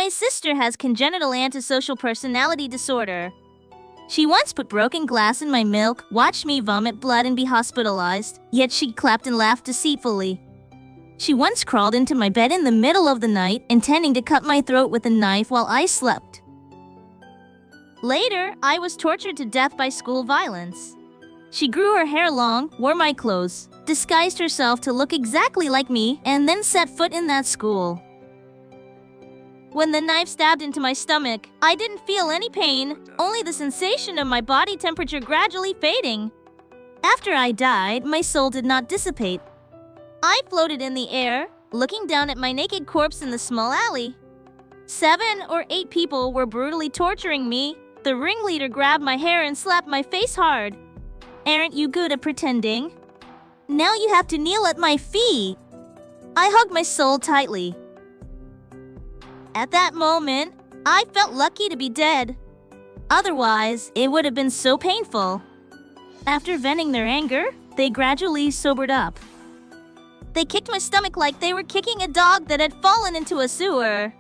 My sister has congenital antisocial personality disorder. She once put broken glass in my milk, watched me vomit blood and be hospitalized, yet she clapped and laughed deceitfully. She once crawled into my bed in the middle of the night, intending to cut my throat with a knife while I slept. Later, I was tortured to death by school violence. She grew her hair long, wore my clothes, disguised herself to look exactly like me, and then set foot in that school. When the knife stabbed into my stomach, I didn't feel any pain, only the sensation of my body temperature gradually fading. After I died, my soul did not dissipate. I floated in the air, looking down at my naked corpse in the small alley. 7 or 8 people were brutally torturing me. The ringleader grabbed my hair and slapped my face hard. "Aren't you good at pretending? Now you have to kneel at my feet." I hugged my soul tightly. At that moment, I felt lucky to be dead. Otherwise, it would have been so painful. After venting their anger, they gradually sobered up. They kicked my stomach like they were kicking a dog that had fallen into a sewer.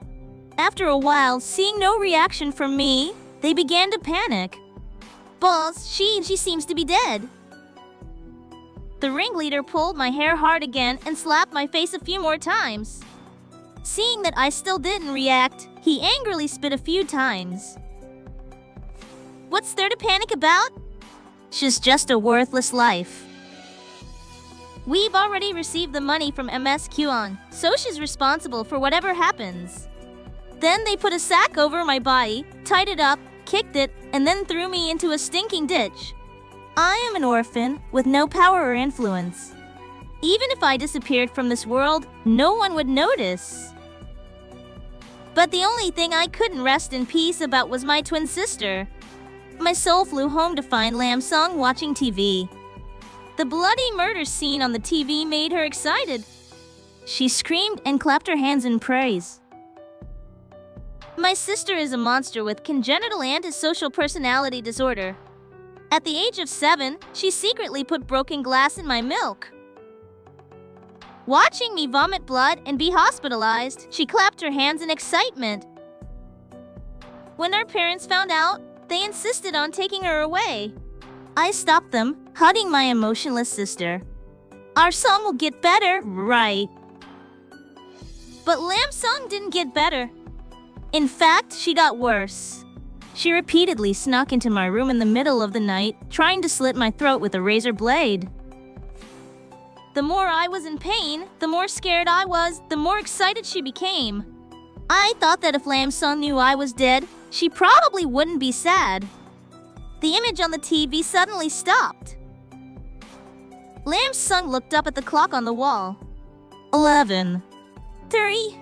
After a while, seeing no reaction from me, they began to panic. "Boss, she seems to be dead." The ringleader pulled my hair hard again and slapped my face a few more times. Seeing that I still didn't react, he angrily spit a few times. "What's there to panic about? She's just a worthless life. We've already received the money from MSQon, so she's responsible for whatever happens." Then they put a sack over my body, tied it up, kicked it, and then threw me into a stinking ditch. I am an orphan with no power or influence. Even if I disappeared from this world, no one would notice. But the only thing I couldn't rest in peace about was my twin sister. My soul flew home to find Lam Song watching TV. The bloody murder scene on the TV made her excited. She screamed and clapped her hands in praise. My sister is a monster with congenital antisocial personality disorder. At the age of 7, she secretly put broken glass in my milk. Watching me vomit blood and be hospitalized, she clapped her hands in excitement. When our parents found out, they insisted on taking her away. I stopped them, hugging my emotionless sister. "Our song will get better, right?" But Lam Song didn't get better. In fact, she got worse. She repeatedly snuck into my room in the middle of the night, trying to slit my throat with a razor blade. The more I was in pain, the more scared I was, the more excited she became. I thought that if Lam Song knew I was dead, she probably wouldn't be sad. The image on the TV suddenly stopped. Lam Song looked up at the clock on the wall. 11:30.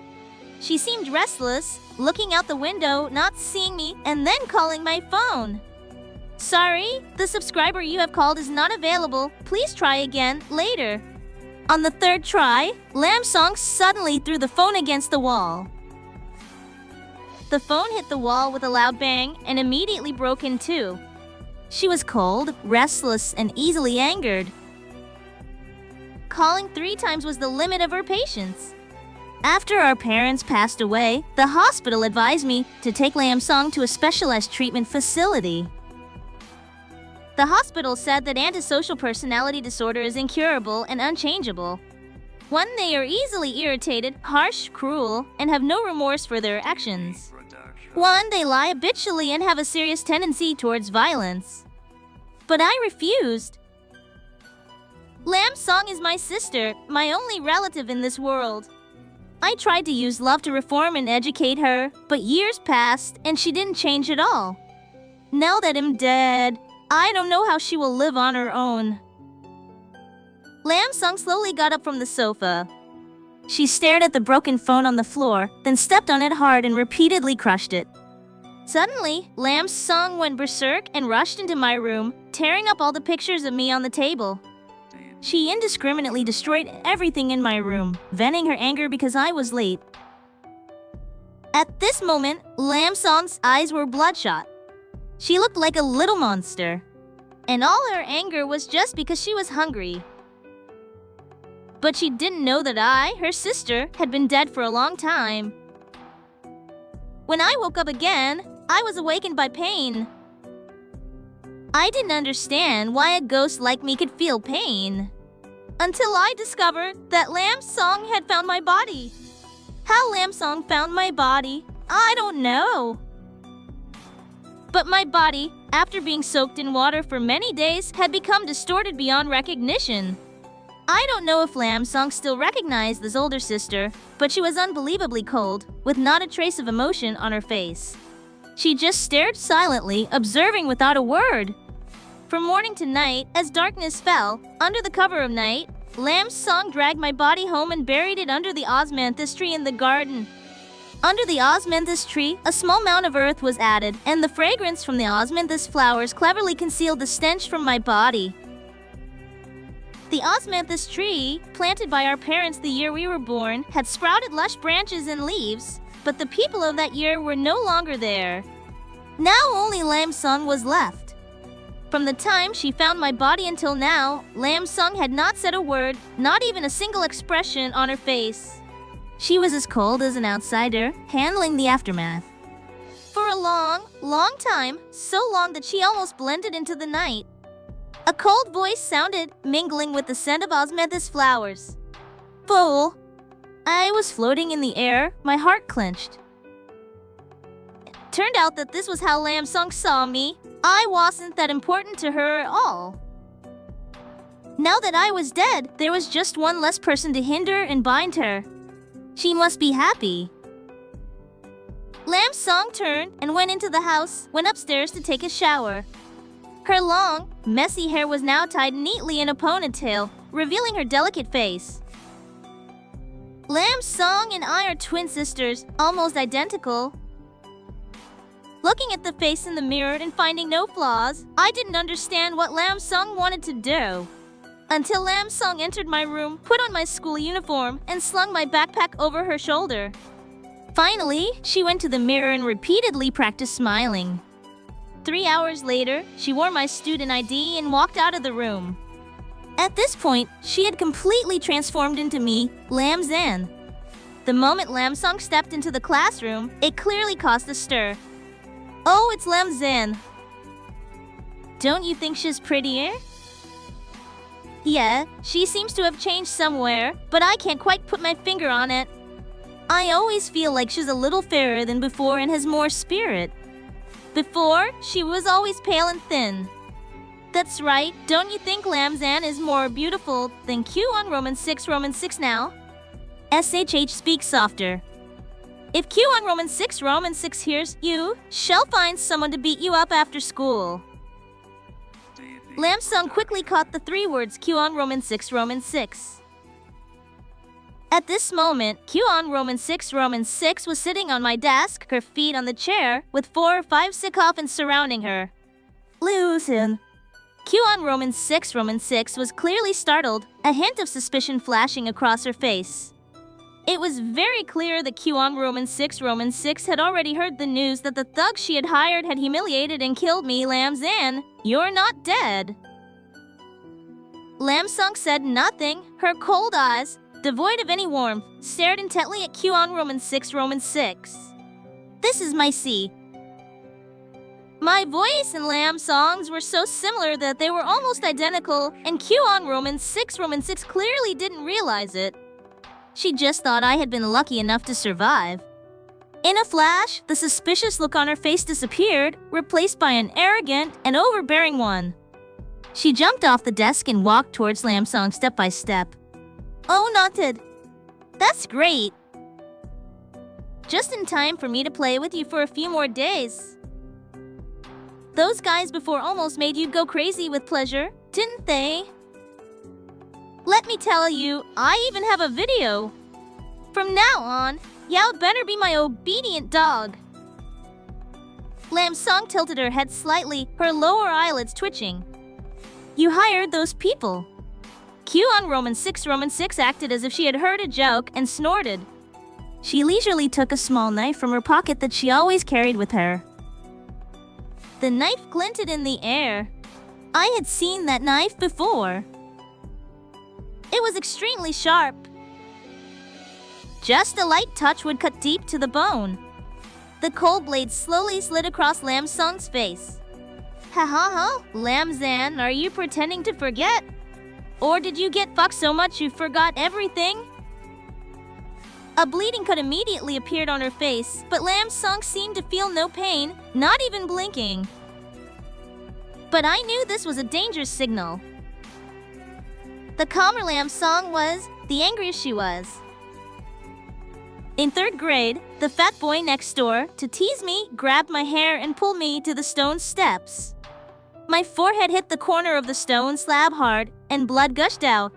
She seemed restless, looking out the window, not seeing me, and then calling my phone. "Sorry, the subscriber you have called is not available. Please try again later." On the third try, Lam Song suddenly threw the phone against the wall. The phone hit the wall with a loud bang and immediately broke in two. She was cold, restless, and easily angered. Calling 3 times was the limit of her patience. After our parents passed away, the hospital advised me to take Lam Song to a specialized treatment facility. The hospital said that antisocial personality disorder is incurable and unchangeable. 1, they are easily irritated, harsh, cruel, and have no remorse for their actions. 1, they lie habitually and have a serious tendency towards violence. But I refused. Lam Song is my sister, my only relative in this world. I tried to use love to reform and educate her, but years passed and she didn't change at all. Now that I'm dead, I don't know how she will live on her own. Lam Song slowly got up from the sofa. She stared at the broken phone on the floor, then stepped on it hard and repeatedly crushed it. Suddenly, Lam Song went berserk and rushed into my room, tearing up all the pictures of me on the table. She indiscriminately destroyed everything in my room, venting her anger because I was late. At this moment, Lam Song's eyes were bloodshot. She looked like a little monster. And all her anger was just because she was hungry. But she didn't know that I, her sister, had been dead for a long time. When I woke up again, I was awakened by pain. I didn't understand why a ghost like me could feel pain. Until I discovered that Lamb Song had found my body. How Lamb Song found my body, I don't know. But my body, after being soaked in water for many days, had become distorted beyond recognition. I don't know if Lamb Song still recognized this older sister, but she was unbelievably cold, with not a trace of emotion on her face. She just stared silently, observing without a word. From morning to night, as darkness fell, under the cover of night, Lamb Song dragged my body home and buried it under the osmanthus tree in the garden. Under the osmanthus tree, a small mound of earth was added, and the fragrance from the osmanthus flowers cleverly concealed the stench from my body. The osmanthus tree, planted by our parents the year we were born, had sprouted lush branches and leaves, but the people of that year were no longer there. Now only Lamb Song was left. From the time she found my body until now, Lamb Song had not said a word, not even a single expression on her face. She was as cold as an outsider, handling the aftermath. For a long, long time, so long that she almost blended into the night. A cold voice sounded, mingling with the scent of osmanthus flowers. Fool! I was floating in the air, my heart clenched. Turned out that this was how Lamb Song saw me. I wasn't that important to her at all. Now that I was dead, there was just one less person to hinder and bind her. She must be happy. Lamb Song turned and went into the house, went upstairs to take a shower. Her long, messy hair was now tied neatly in a ponytail, revealing her delicate face. Lamb Song and I are twin sisters, almost identical. Looking at the face in the mirror and finding no flaws, I didn't understand what Lamb Song wanted to do. Until Lamb Song entered my room, put on my school uniform, and slung my backpack over her shoulder. Finally, she went to the mirror and repeatedly practiced smiling. 3 hours later, she wore my student ID and walked out of the room. At this point, she had completely transformed into me, Lamb Zan. The moment Lamb Song stepped into the classroom, it clearly caused a stir. Oh, it's Lamb Zan. Don't you think she's prettier? Yeah, she seems to have changed somewhere, but I can't quite put my finger on it. I always feel like she's a little fairer than before and has more spirit. Before, she was always pale and thin. That's right, don't you think Lamb Zan is more beautiful than Q on Roman 6 now? SHH speaks softer. If Q on Roman 6 hears you, shall find someone to beat you up after school. Lamb Song quickly caught the 3 words Q on Roman 6. At this moment, Q on Roman 6 was sitting on my desk, her feet on the chair, with 4 or 5 sycophants surrounding her. Listen. Q on Roman 6 was clearly startled, a hint of suspicion flashing across her face. It was very clear that Q on Roman 6 had already heard the news that the thugs she had hired had humiliated and killed me, Lamb Zan. You're not dead. Lamb Song said nothing, her cold eyes, devoid of any warmth, stared intently at Q on Roman 6. This is my C. My voice and Lamb Song's were so similar that they were almost identical, and Q on Roman 6 clearly didn't realize it. She just thought I had been lucky enough to survive. In a flash, the suspicious look on her face disappeared, replaced by an arrogant and overbearing one. She jumped off the desk and walked towards Lamb Song step by step. Oh, noted. That's great. Just in time for me to play with you for a few more days. Those guys before almost made you go crazy with pleasure, didn't they? Let me tell you, I even have a video. From now on, Yao better be my obedient dog. Lamb Song tilted her head slightly, her lower eyelids twitching. You hired those people. Q on Roman 6 acted as if she had heard a joke and snorted. She leisurely took a small knife from her pocket that she always carried with her. The knife glinted in the air. I had seen that knife before. It was extremely sharp. Just a light touch would cut deep to the bone. The cold blade slowly slid across Lam Song's face. Ha ha ha, Lam Zan, are you pretending to forget? Or did you get fucked so much you forgot everything? A bleeding cut immediately appeared on her face, but Lam Song seemed to feel no pain, not even blinking. But I knew this was a dangerous signal. The calmer Lam Song was, the angrier she was. In 3rd grade, the fat boy next door, to tease me, grabbed my hair and pulled me to the stone steps. My forehead hit the corner of the stone slab hard, and blood gushed out.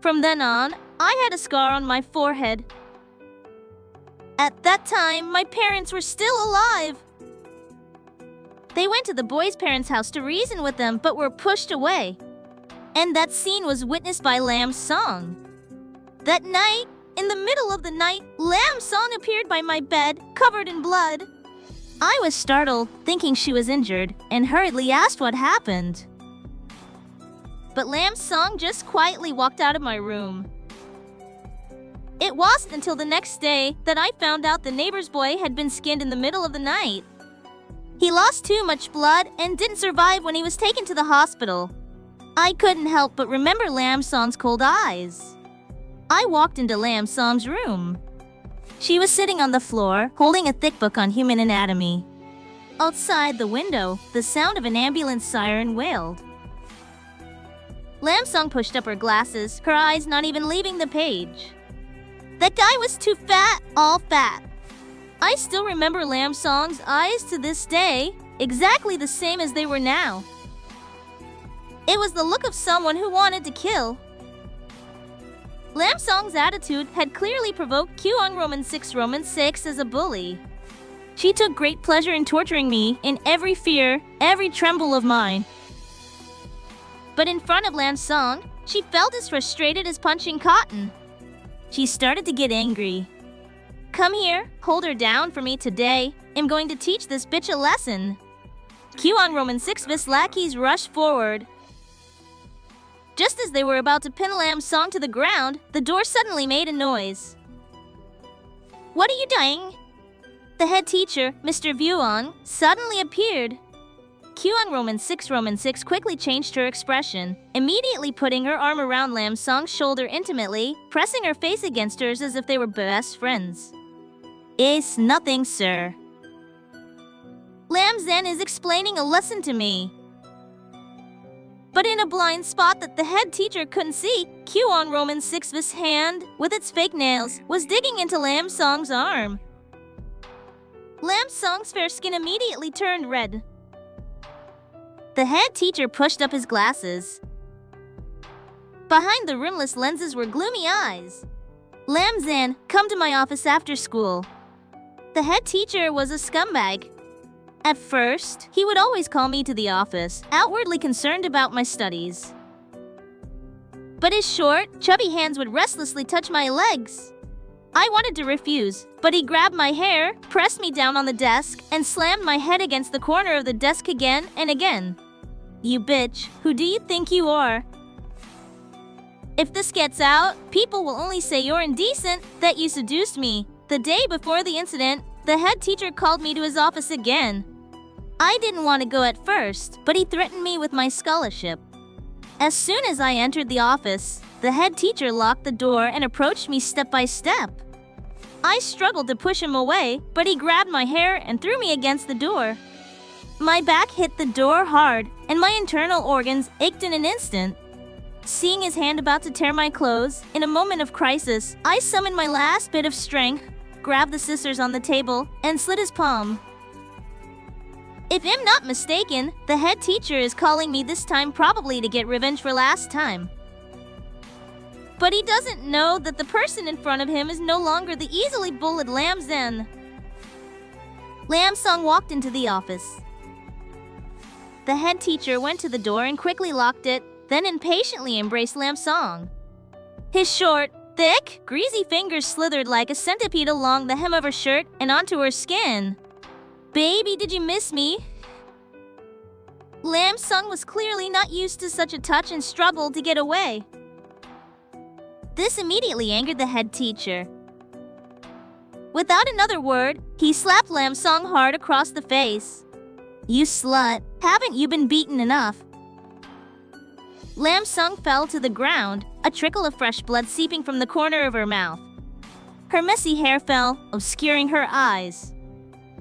From then on, I had a scar on my forehead. At that time, my parents were still alive. They went to the boy's parents' house to reason with them, but were pushed away. And that scene was witnessed by Lam Song. That night, in the middle of the night, Lam Song appeared by my bed, covered in blood. I was startled, thinking she was injured, and hurriedly asked what happened. But Lam Song just quietly walked out of my room. It wasn't until the next day that I found out the neighbor's boy had been skinned in the middle of the night. He lost too much blood and didn't survive when he was taken to the hospital. I couldn't help but remember Lam Song's cold eyes. I walked into Lam Song's room. She was sitting on the floor, holding a thick book on human anatomy. Outside the window, the sound of an ambulance siren wailed. Lam Song pushed up her glasses, her eyes not even leaving the page. That guy was too fat, all fat. I still remember Lam Song's eyes to this day, exactly the same as they were now. It was the look of someone who wanted to kill. Lam Song's attitude had clearly provoked Q on 6 as a bully. She took great pleasure in torturing me in every fear, every tremble of mine. But in front of Lam Song, she felt as frustrated as punching cotton. She started to get angry. Come here, hold her down for me today. I'm going to teach this bitch a lesson. Q on 6 lackeys rushed forward. Just as they were about to pin Lam Song to the ground, the door suddenly made a noise. What are you doing? The head teacher, Mr. Vuong, suddenly appeared. Q on 6 quickly changed her expression, immediately putting her arm around Lam Song's shoulder intimately, pressing her face against hers as if they were best friends. It's nothing, sir. Lam Zan is explaining a lesson to me. But in a blind spot that the head teacher couldn't see, Q on 6's hand, with its fake nails, was digging into Lam Song's arm. Lam Song's fair skin immediately turned red. The head teacher pushed up his glasses. Behind the rimless lenses were gloomy eyes. Lam Zan, come to my office after school. The head teacher was a scumbag. At first, he would always call me to the office, outwardly concerned about my studies. But his short, chubby hands would restlessly touch my legs. I wanted to refuse, but he grabbed my hair, pressed me down on the desk, and slammed my head against the corner of the desk again and again. You bitch, who do you think you are? If this gets out, people will only say you're indecent, that you seduced me. The day before the incident, the head teacher called me to his office again. I didn't want to go at first, but he threatened me with my scholarship. As soon as I entered the office, the head teacher locked the door and approached me step by step. I struggled to push him away, but he grabbed my hair and threw me against the door. My back hit the door hard, and my internal organs ached in an instant. Seeing his hand about to tear my clothes, in a moment of crisis, I summoned my last bit of strength, grabbed the scissors on the table, and slit his palm. If I'm not mistaken, the head teacher is calling me this time probably to get revenge for last time. But he doesn't know that the person in front of him is no longer the easily bullied Lam Zan. Lam Song walked into the office. The head teacher went to the door and quickly locked it, then impatiently embraced Lam Song. His short, thick, greasy fingers slithered like a centipede along the hem of her shirt and onto her skin. Baby, did you miss me? Lam Song was clearly not used to such a touch and struggled to get away. This immediately angered the head teacher. Without another word, he slapped Lam Song hard across the face. "You slut, haven't you been beaten enough?" Lam Song fell to the ground, a trickle of fresh blood seeping from the corner of her mouth. Her messy hair fell, obscuring her eyes.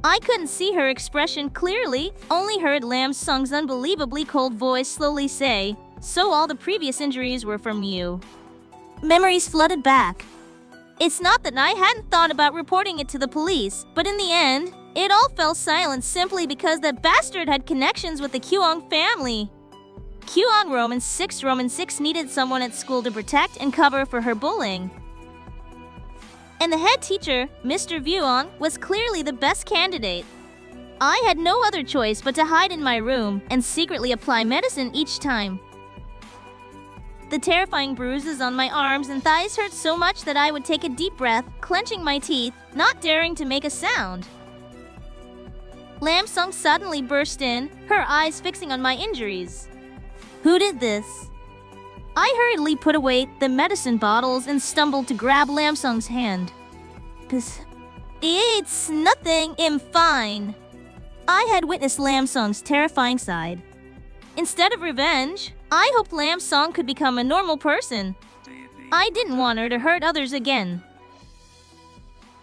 I couldn't see her expression clearly, only heard Lam Song's unbelievably cold voice slowly say, "So all the previous injuries were from you." Memories flooded back. It's not that I hadn't thought about reporting it to the police, but in the end, it all fell silent simply because that bastard had connections with the Kyung family. Kyung Roman 6 needed someone at school to protect and cover for her bullying. And the head teacher, Mr. Vuong, was clearly the best candidate. I had no other choice but to hide in my room and secretly apply medicine each time. The terrifying bruises on my arms and thighs hurt so much that I would take a deep breath, clenching my teeth, not daring to make a sound. Lam Song suddenly burst in, her eyes fixing on my injuries. "Who did this?" I hurriedly put away the medicine bottles and stumbled to grab Lam Song's hand. "It's nothing, I'm fine." I had witnessed Lam Song's terrifying side. Instead of revenge, I hoped Lam Song could become a normal person. I didn't want her to hurt others again.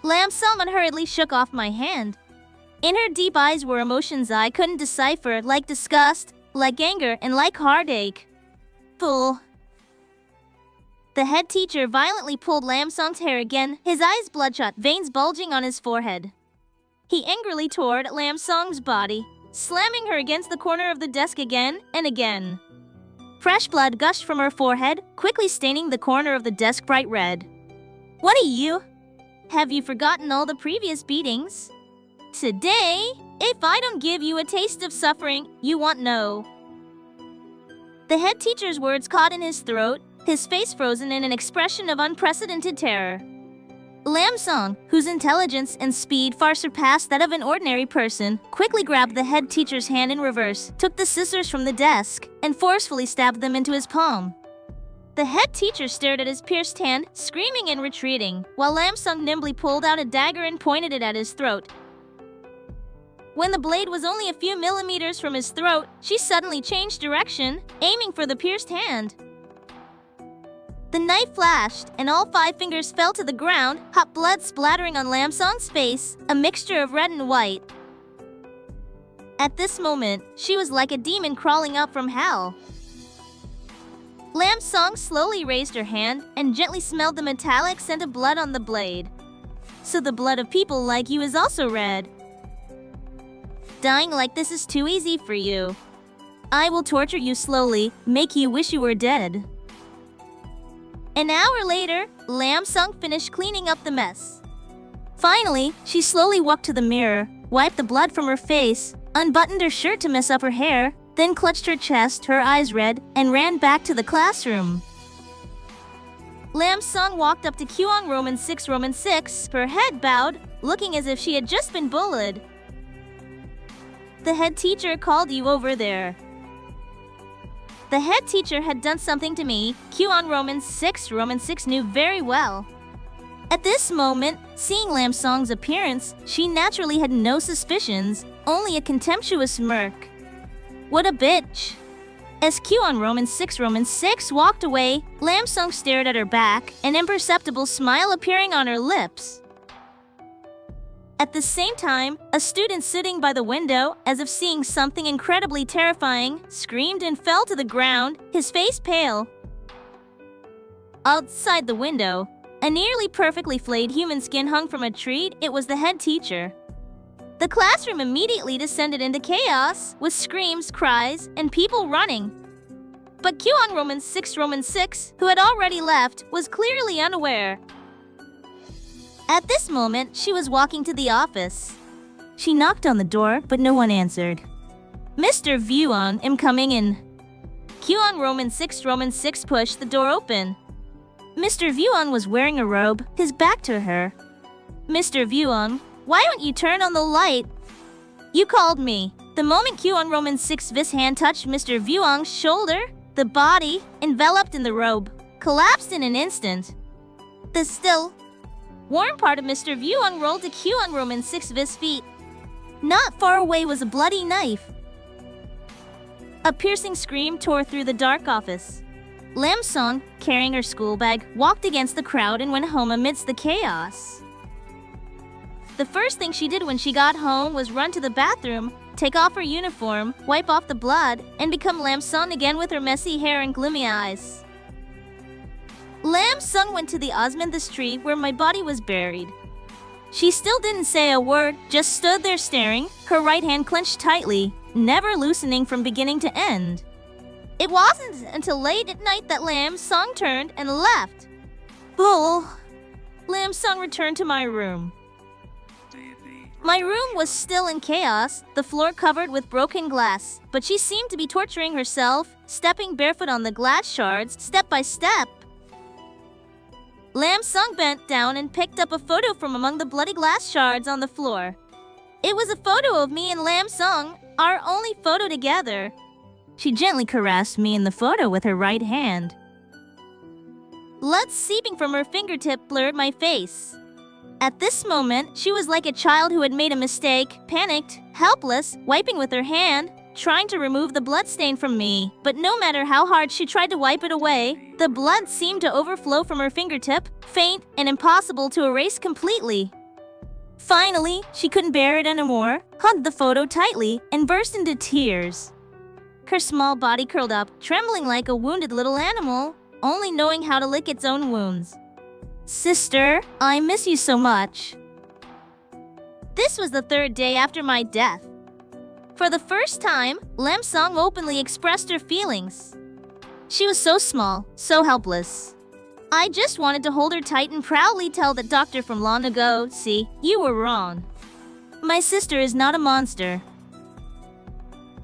Lam Song unhurriedly shook off my hand. In her deep eyes were emotions I couldn't decipher, like disgust, like anger, and like heartache. Fool. The head teacher violently pulled Lam Song's hair again, his eyes bloodshot, veins bulging on his forehead. He angrily tore at Lam Song's body, slamming her against the corner of the desk again and again. Fresh blood gushed from her forehead, quickly staining the corner of the desk bright red. "What are you? Have you forgotten all the previous beatings? Today, if I don't give you a taste of suffering, you won't know." The head teacher's words caught in his throat, his face frozen in an expression of unprecedented terror. Lam Song, whose intelligence and speed far surpassed that of an ordinary person, quickly grabbed the head teacher's hand in reverse, took the scissors from the desk, and forcefully stabbed them into his palm. The head teacher stared at his pierced hand, screaming and retreating, while Lam Song nimbly pulled out a dagger and pointed it at his throat. When the blade was only a few millimeters from his throat, she suddenly changed direction, aiming for the pierced hand. The knife flashed, and all 5 fingers fell to the ground, hot blood splattering on Lam Song's face, a mixture of red and white. At this moment, she was like a demon crawling up from hell. Lam Song slowly raised her hand and gently smelled the metallic scent of blood on the blade. "So the blood of people like you is also red. Dying like this is too easy for you. I will torture you slowly, make you wish you were dead." An hour later, Lam Song finished cleaning up the mess. Finally, she slowly walked to the mirror, wiped the blood from her face, unbuttoned her shirt to mess up her hair, then clutched her chest, her eyes red, and ran back to the classroom. Lam Song walked up to Kyung Roman 6, her head bowed, looking as if she had just been bullied. "The head teacher called you over there." The head teacher had done something to me, Kyung Roman 6 knew very well. At this moment, seeing Lam Song's appearance, she naturally had no suspicions, only a contemptuous smirk. What a bitch. As Kyung Roman 6 walked away, Lam Song stared at her back, an imperceptible smile appearing on her lips. At the same time, a student sitting by the window, as if seeing something incredibly terrifying, screamed and fell to the ground, his face pale. Outside the window, a nearly perfectly flayed human skin hung from a tree. It was the head teacher. The classroom immediately descended into chaos, with screams, cries, and people running. But Kyung Roman 6, who had already left, was clearly unaware. At this moment, she was walking to the office. She knocked on the door, but no one answered. "Mr. Vuong, I'm coming in." Kyung Roman 6 pushed the door open. Mr. Vuong was wearing a robe, his back to her. "Mr. Vuong, why don't you turn on the light?" "You called me." The moment Kyung Roman 6's hand touched Mr. Vuong's shoulder, the body, enveloped in the robe, collapsed in an instant. Warm part of Mr. Vuong rolled to Kyuan Roman 6 vis feet. Not far away was a bloody knife. A piercing scream tore through the dark office. Lam Song, carrying her school bag, walked against the crowd and went home amidst the chaos. The first thing she did when she got home was run to the bathroom, take off her uniform, wipe off the blood, and become Lam Song again with her messy hair and gloomy eyes. Lam Sung went to the Osmanthus tree where my body was buried. She still didn't say a word, just stood there staring, her right hand clenched tightly, never loosening from beginning to end. It wasn't until late at night that Lam Sung turned and left. Bull! Lam Sung returned to my room. My room was still in chaos, the floor covered with broken glass, but she seemed to be torturing herself, stepping barefoot on the glass shards, step by step. Lam Sung bent down and picked up a photo from among the bloody glass shards on the floor. It was a photo of me and Lam Sung, our only photo together. She gently caressed me in the photo with her right hand. Blood seeping from her fingertip blurred my face. At this moment, she was like a child who had made a mistake, panicked, helpless, wiping with her hand, trying to remove the bloodstain from me. But no matter how hard she tried to wipe it away, the blood seemed to overflow from her fingertip, faint and impossible to erase completely. Finally, she couldn't bear it anymore, hugged the photo tightly, and burst into tears. Her small body curled up, trembling like a wounded little animal, only knowing how to lick its own wounds. Sister, I miss you so much. This was the third day after my death. For the first time, Lam Song openly expressed her feelings. She was so small, so helpless. I just wanted to hold her tight and proudly tell that doctor from long ago, see, you were wrong. My sister is not a monster.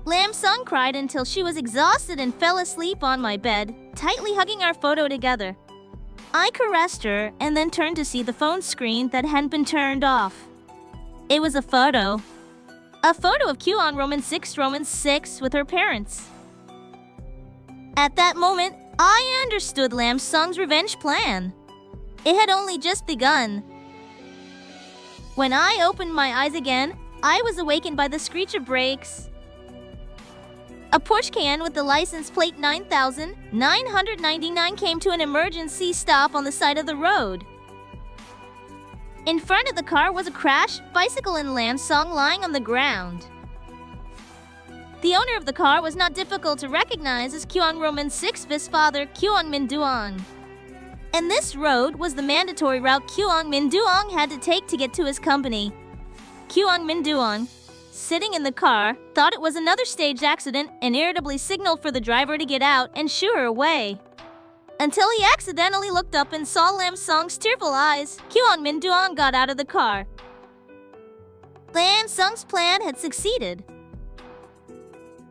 Lam Song cried until she was exhausted and fell asleep on my bed, tightly hugging our photo together. I caressed her and then turned to see the phone screen that hadn't been turned off. It was a photo. A photo of Kyuan Roman 6 with her parents. At that moment, I understood Lam Sung's revenge plan. It had only just begun. When I opened my eyes again, I was awakened by the screech of brakes. A Porsche Cayenne with the license plate 9999 came to an emergency stop on the side of the road. In front of the car was a crashed bicycle and Lam Song lying on the ground. The owner of the car was not difficult to recognize as Kyuan Roman 6's father, Kyuan Min Duong. And this road was the mandatory route Kyuan Min Duong had to take to get to his company. Kyuan Min Duong, sitting in the car, thought it was another staged accident and irritably signaled for the driver to get out and shoo her away. Until he accidentally looked up and saw Lam Song's tearful eyes, Kyuan Min Duong got out of the car. Lam Song's plan had succeeded.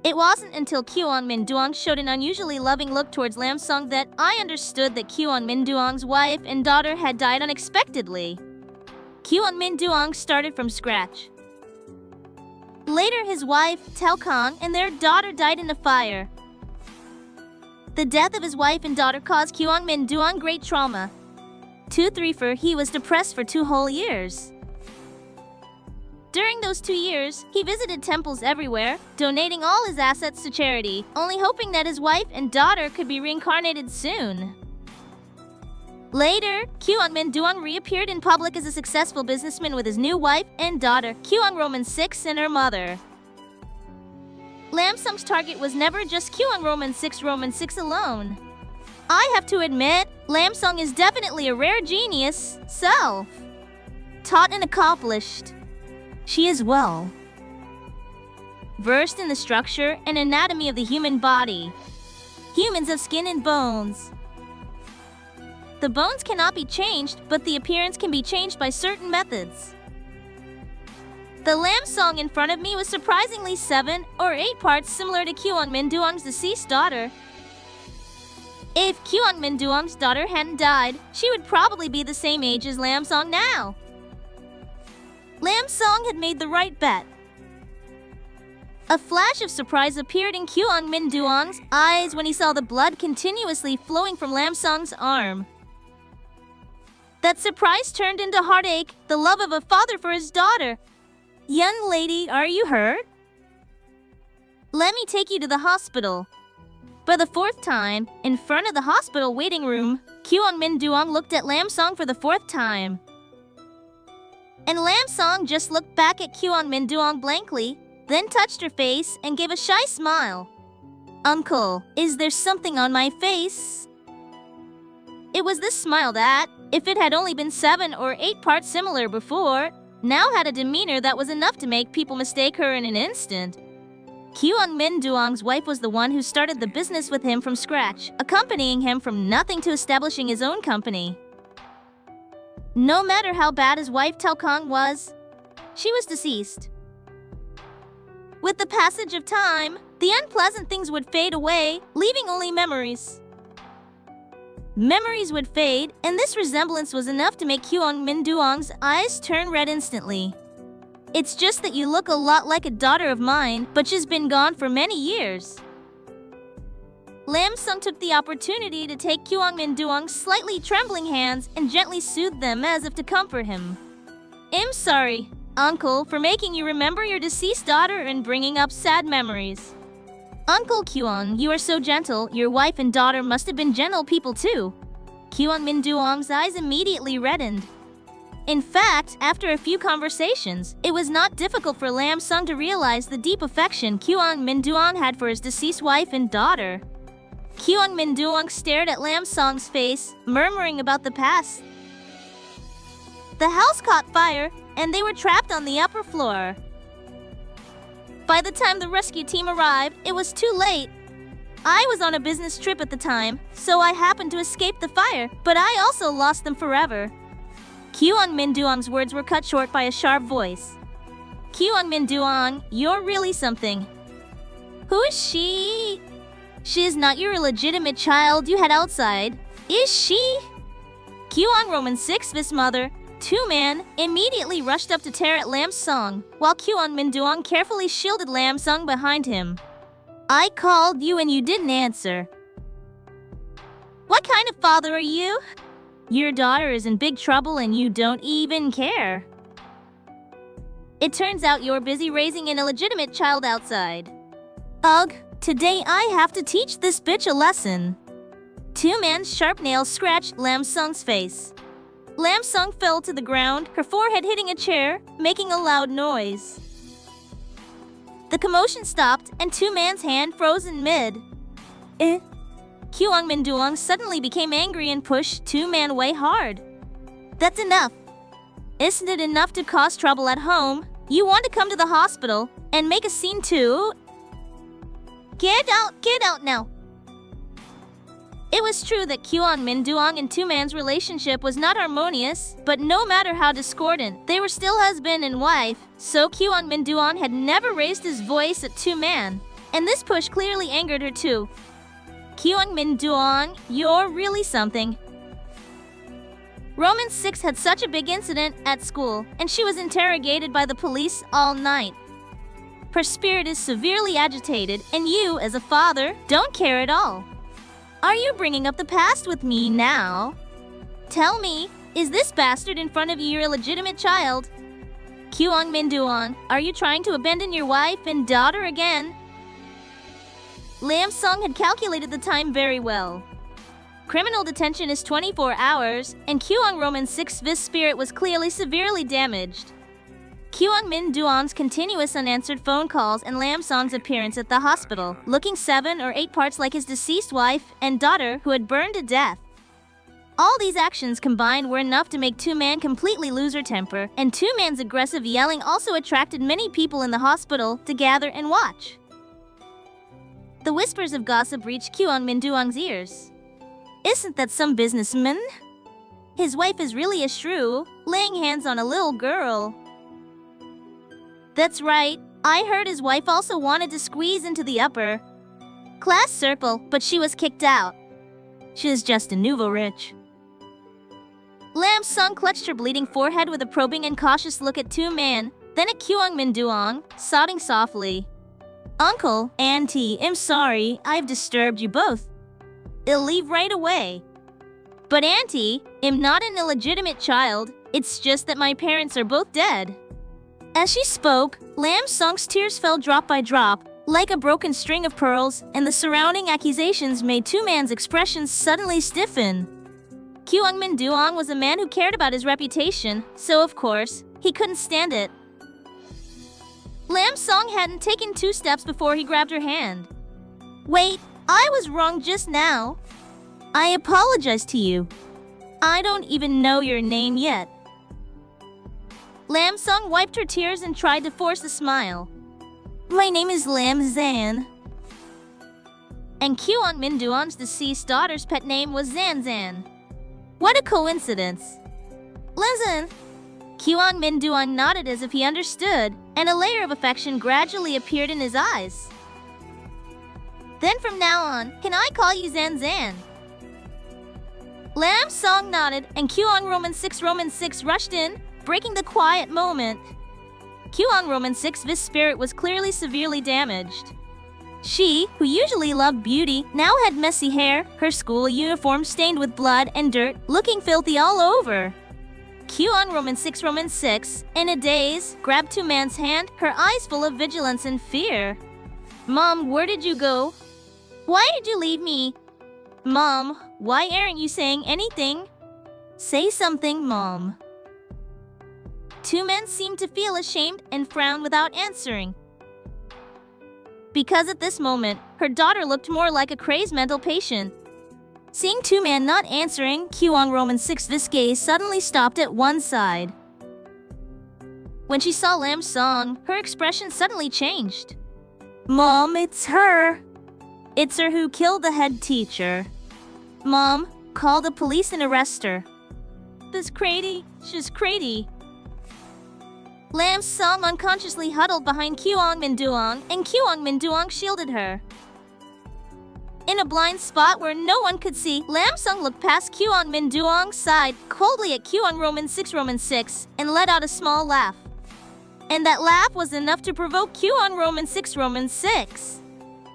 It wasn't until Kyuan Min Duong showed an unusually loving look towards Lam Song that I understood that Kyuan Min Duong's wife and daughter had died unexpectedly. Kyuan Min Duong started from scratch. Later, his wife, Tao Kong, and their daughter died in a fire. The death of his wife and daughter caused Kyuan Min Duong great trauma. He was depressed for 2 whole years. During those 2 years, he visited temples everywhere, donating all his assets to charity, only hoping that his wife and daughter could be reincarnated soon. Later, Kyuan Min Duong reappeared in public as a successful businessman with his new wife and daughter, Kyuan Roman 6 and her mother. Lam Sung's target was never just Kyuan Roman 6 alone. I have to admit, Lam Sung is definitely a rare genius, self-taught and accomplished. She is well versed in the structure and anatomy of the human body. Humans have skin and bones. The bones cannot be changed, but the appearance can be changed by certain methods. The Lam Song in front of me was surprisingly 7 or 8 parts similar to Kyuan Min Duong's deceased daughter. If Kyuan Min Duong's daughter hadn't died, she would probably be the same age as Lam Song now. Lam Song had made the right bet. A flash of surprise appeared in Kyuan Min Duong's eyes when he saw the blood continuously flowing from Lam Song's arm. That surprise turned into heartache, the love of a father for his daughter. Young lady, are you hurt? Let me take you to the hospital. For the fourth time, in front of the hospital waiting room, Kwon Min Duong looked at Lam Song for the fourth time. And Lam Song just looked back at Kwon Min Duong blankly, then touched her face and gave a shy smile. Uncle, is there something on my face? It was this smile that, if it had only been 7 or 8 parts similar before, now had a demeanor that was enough to make people mistake her in an instant. Kwon Min Duong's wife was the one who started the business with him from scratch, accompanying him from nothing to establishing his own company. No matter how bad his wife Taokong was, she was deceased. With the passage of time, the unpleasant things would fade away, leaving only memories. Memories would fade, and this resemblance was enough to make Kwon Min Duong's eyes turn red instantly. It's just that you look a lot like a daughter of mine, but she's been gone for many years. Lam Sung took the opportunity to take Kwon Min Duong's slightly trembling hands and gently soothed them as if to comfort him. I'm sorry, Uncle, for making you remember your deceased daughter and bringing up sad memories. Uncle Kwon, you are so gentle, your wife and daughter must have been gentle people too. Kwon Min Duong's eyes immediately reddened. In fact, after a few conversations, it was not difficult for Lam Sung to realize the deep affection Kwon Min Duong had for his deceased wife and daughter. Kwon Min Duong stared at Lam Sung's face, murmuring about the past. The house caught fire, and they were trapped on the upper floor. By the time the rescue team arrived, it was too late. I was on a business trip at the time, so I happened to escape the fire, but I also lost them forever. Kwon Min Duong's words were cut short by a sharp voice. Kwon Min Duong, you're really something. Who is she? She is not your illegitimate child you had outside, is she? Kwon Roman 6's mother, Two-Man, immediately rushed up to tear at Lam Sung, while Kwon Min Duong carefully shielded Lam Sung behind him. I called you and you didn't answer. What kind of father are you? Your daughter is in big trouble and you don't even care. It turns out you're busy raising an illegitimate child outside. Ugh, today I have to teach this bitch a lesson. Two-Man's sharp nails scratched Lam Sung's face. Lam Sung fell to the ground, her forehead hitting a chair, making a loud noise. The commotion stopped and Two-Man's hand froze in mid. Kwon Min Duong suddenly became angry and pushed Two-Man away hard. That's enough. Isn't it enough to cause trouble at home? You want to come to the hospital and make a scene too? Get out now. It was true that Kwon Min Duong and Two-Man's relationship was not harmonious, but no matter how discordant, they were still husband and wife, so Kwon Min Duong had never raised his voice at Two-Man, and this push clearly angered her too. Kwon Min Duong, you're really something. Roman 6 had such a big incident at school, and she was interrogated by the police all night. Her spirit is severely agitated, and you, as a father, don't care at all. Are you bringing up the past with me now? Tell me, is this bastard in front of you your illegitimate child? Kwon Min Duong, are you trying to abandon your wife and daughter again? Lam Sung had calculated the time very well. Criminal detention is 24 hours, and Kwon Roman 6's spirit was clearly severely damaged. Kwon Min Duong's continuous unanswered phone calls and Lam Sung's appearance at the hospital, looking 7 or 8 parts like his deceased wife and daughter who had burned to death. All these actions combined were enough to make Two-Man completely lose her temper, and Two-Man's aggressive yelling also attracted many people in the hospital to gather and watch. The whispers of gossip reached Kwon Min Duong's ears. Isn't that some businessman? His wife is really a shrew, laying hands on a little girl. That's right, I heard his wife also wanted to squeeze into the upper class circle, but she was kicked out. She is just a nouveau rich. Lam Sung clutched her bleeding forehead with a probing and cautious look at Two-Man, then at Kwon Min Duong, sobbing softly. Uncle, Auntie, I'm sorry, I've disturbed you both. I'll leave right away. But auntie, I'm not an illegitimate child, it's just that my parents are both dead. As she spoke, Lam Song's tears fell drop by drop, like a broken string of pearls, and the surrounding accusations made Two Man's expressions suddenly stiffen. Kyung Min Duong was a man who cared about his reputation, so of course, he couldn't stand it. Lam Song hadn't taken 2 steps before he grabbed her hand. Wait, I was wrong just now. I apologize to you. I don't even know your name yet. Lam Song wiped her tears and tried to force a smile. My name is Lam Zan. And Kyung Min Duong's deceased daughter's pet name was Zan Zan. What a coincidence. Lam Zan. Kyung Min Duong nodded as if he understood, and a layer of affection gradually appeared in his eyes. Then from now on, can I call you Zan Zan? Lam Song nodded, and Kyung Roman 6 rushed in, breaking the quiet moment. Kyung Roman 6's spirit was clearly severely damaged. She, who usually loved beauty, now had messy hair, her school uniform stained with blood and dirt, looking filthy all over. Kyung Roman 6, in a daze, grabbed Two Man's hand, her eyes full of vigilance and fear. Mom, where did you go? Why did you leave me? Mom, why aren't you saying anything? Say something, Mom. Two Men seemed to feel ashamed and frowned without answering. Because at this moment, her daughter looked more like a crazed mental patient. Seeing Two Man not answering, Kyung Roman 6's gaze suddenly stopped at one side. When she saw Lam Song, her expression suddenly changed. Mom, it's her. It's her who killed the head teacher. Mom, call the police and arrest her. This crazy, she's crazy. Lam Song unconsciously huddled behind Kyung Min Duong, and Kyung Min Duong shielded her. In a blind spot where no one could see, Lam Song looked past Kyung Min Duong's side, coldly at Kyung Roman 6, and let out a small laugh. And that laugh was enough to provoke Kyung Roman 6.